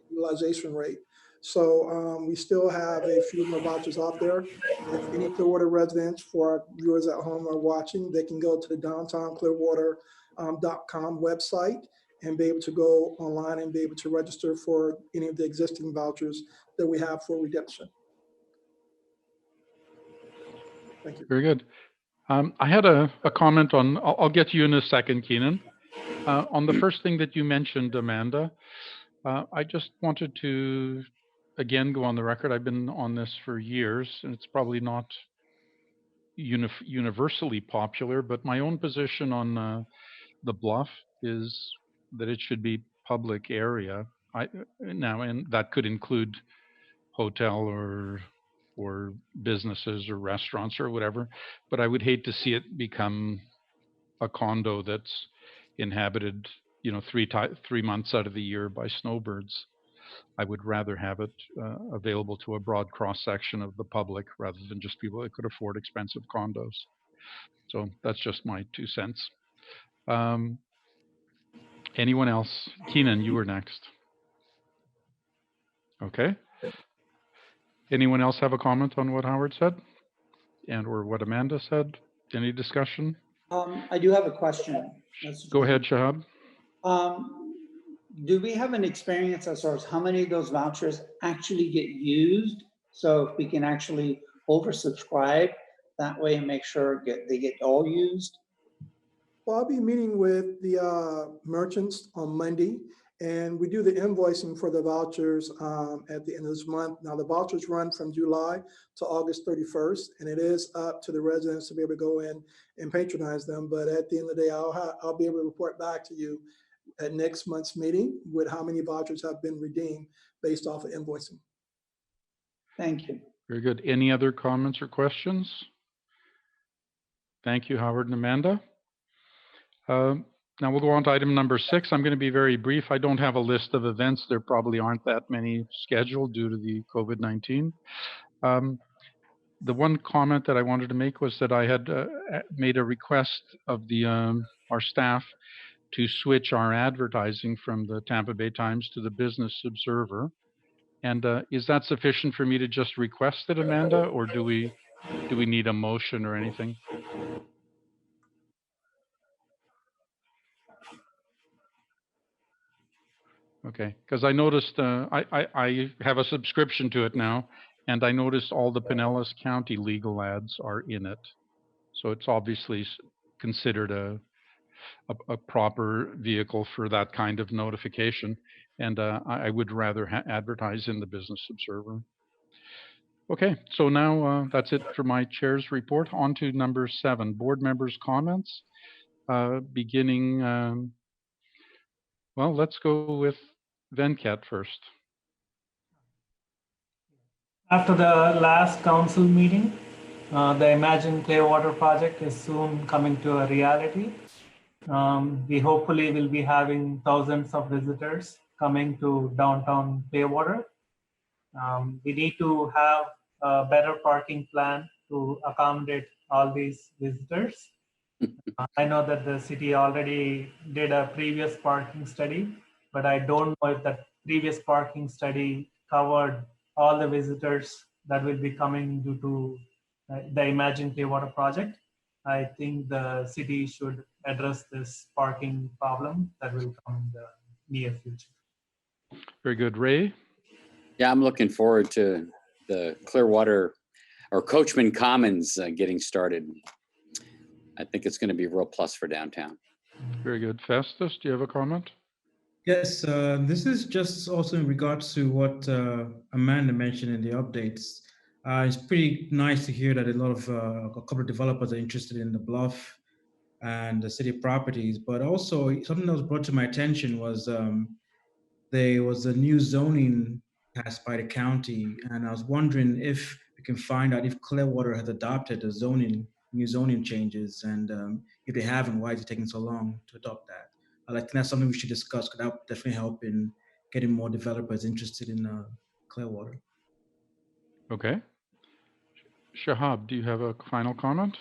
utilization rate. So we still have a few more vouchers out there. If any Clearwater residents, for our viewers at home are watching, they can go to the downtownclearwater.com website and be able to go online and be able to register for any of the existing vouchers that we have for redemption. Thank you. Very good. I had a comment on, I'll get to you in a second, Keenan. On the first thing that you mentioned, Amanda, I just wanted to, again, go on the record. I've been on this for years, and it's probably not universally popular, but my own position on the bluff is that it should be public area. and that could include hotel or businesses or restaurants or whatever, but I would hate to see it become a condo that's inhabited, 3 months out of the year by snowbirds. I would rather have it available to a broad cross section of the public rather than just people that could afford expensive condos. So that's just my 2 cents. Anyone else? Keenan, you were next. Okay. Anyone else have a comment on what Howard said and or what Amanda said? Any discussion? I do have a question. Go ahead, Shahab. Do we have an experience as far as how many of those vouchers actually get used? So if we can actually oversubscribe that way and make sure they get all used? Well, I'll be meeting with the merchants on Monday, and we do the invoicing for the vouchers at the end of this month. Now, the vouchers run from July to August 31st, and it is up to the residents to be able to go in and patronize them. But at the end of the day, I'll be able to report back to you at next month's meeting with how many vouchers have been redeemed based off of invoicing. Thank you. Very good. Any other comments or questions? Thank you, Howard and Amanda. Now we'll go on to item number 6. I'm going to be very brief. I don't have a list of events. There probably aren't that many scheduled due to the COVID-19. The one comment that I wanted to make was that I had made a request of our staff to switch our advertising from the Tampa Bay Times to the Business Observer. And is that sufficient for me to just request it, Amanda, or do we need a motion or anything? Okay, because I noticed I have a subscription to it now, and I noticed all the Pinellas County legal ads are in it. So it's obviously considered a proper vehicle for that kind of notification. And I would rather advertise in the Business Observer. Okay, so now that's it for my chair's report. On to number 7, board members' comments. Beginning, well, let's go with Venkat first. After the last council meeting, the Imagine Clearwater project is soon coming to a reality. We hopefully will be having thousands of visitors coming to downtown Clearwater. We need to have a better parking plan to accommodate all these visitors. I know that the city already did a previous parking study, but I don't know if that previous parking study covered all the visitors that will be coming due to the Imagine Clearwater project. I think the city should address this parking problem that will come in the near future. Very good. Ray? Yeah, I'm looking forward to the Clearwater or Coachman Commons getting started. I think it's going to be a real plus for downtown. Very good. Festus, do you have a comment? Yes, this is just also in regards to what Amanda mentioned in the updates. It's pretty nice to hear that a lot of a couple of developers are interested in the Bluff and the city properties, but also something that was brought to my attention was there was a new zoning passed by the county, and I was wondering if we can find out if Clearwater has adopted the new zoning changes, and if they haven't, why is it taking so long to adopt that? I think that's something we should discuss, because that would definitely help in getting more developers interested in Clearwater. Okay. Shahab, do you have a final comment?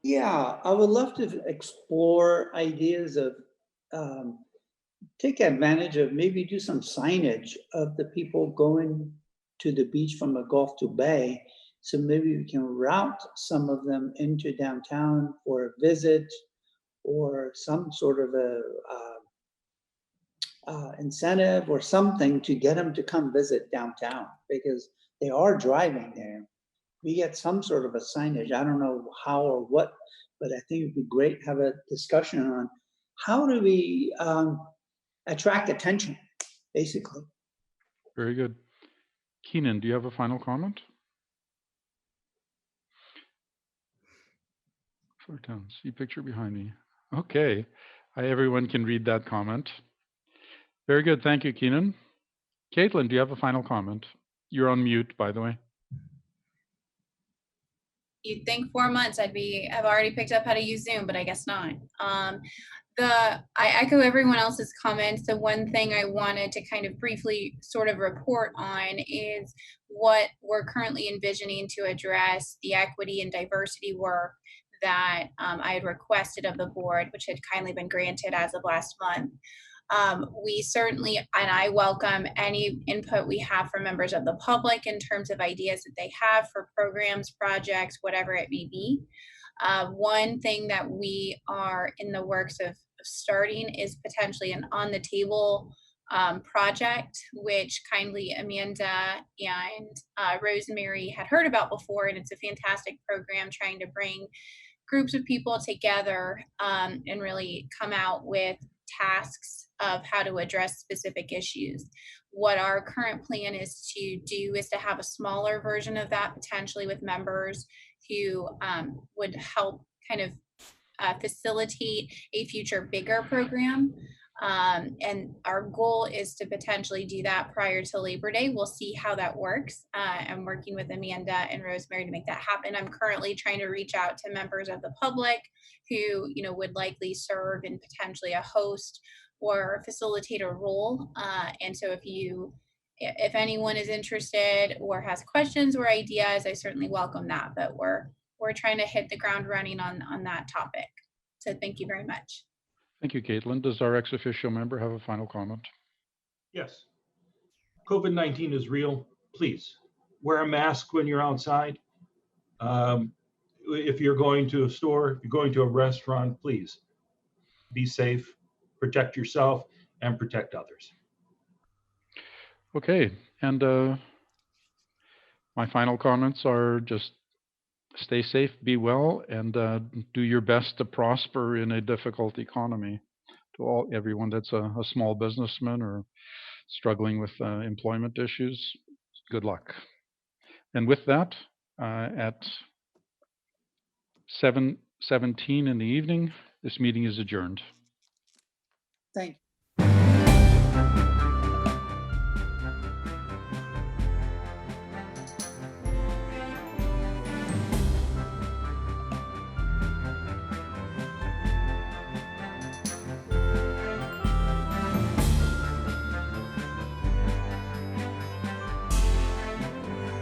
Yeah, I would love to explore ideas of take advantage of, maybe do some signage of the people going to the beach from the Gulf to Bay. So maybe we can route some of them into downtown for a visit or some sort of a incentive or something to get them to come visit downtown, because they are driving there. We get some sort of a signage. I don't know how or what, but I think it'd be great to have a discussion on how do we attract attention, basically. Very good. Keenan, do you have a final comment? Four towns. See picture behind me. Okay. Everyone can read that comment. Very good. Thank you, Keenan. Caitlin, do you have a final comment? You're on mute, by the way. You'd think 4 months I've already picked up how to use Zoom, but I guess not. I echo everyone else's comments. The one thing I wanted to kind of briefly sort of report on is what we're currently envisioning to address the equity and diversity work that I had requested of the board, which had kindly been granted as of last month. We certainly, and I welcome any input we have from members of the public in terms of ideas that they have for programs, projects, whatever it may be. One thing that we are in the works of starting is potentially an on the table project, which kindly Amanda and Rosemary had heard about before, and it's a fantastic program trying to bring groups of people together and really come out with tasks of how to address specific issues. What our current plan is to do is to have a smaller version of that, potentially with members who would help kind of facilitate a future bigger program. And our goal is to potentially do that prior to Labor Day. We'll see how that works. I'm working with Amanda and Rosemary to make that happen. I'm currently trying to reach out to members of the public who, would likely serve in potentially a host or facilitator role. And so if anyone is interested or has questions or ideas, I certainly welcome that. But we're trying to hit the ground running on that topic. So thank you very much. Thank you, Caitlin. Does our ex officio member have a final comment? Yes. COVID-19 is real. Please wear a mask when you're outside. If you're going to a store, if you're going to a restaurant, please be safe, protect yourself, and protect others. Okay, and my final comments are just stay safe, be well, and do your best to prosper in a difficult economy. To everyone that's a small businessman or struggling with employment issues, good luck. And with that, at 7:17 in the evening, this meeting is adjourned. Thank you.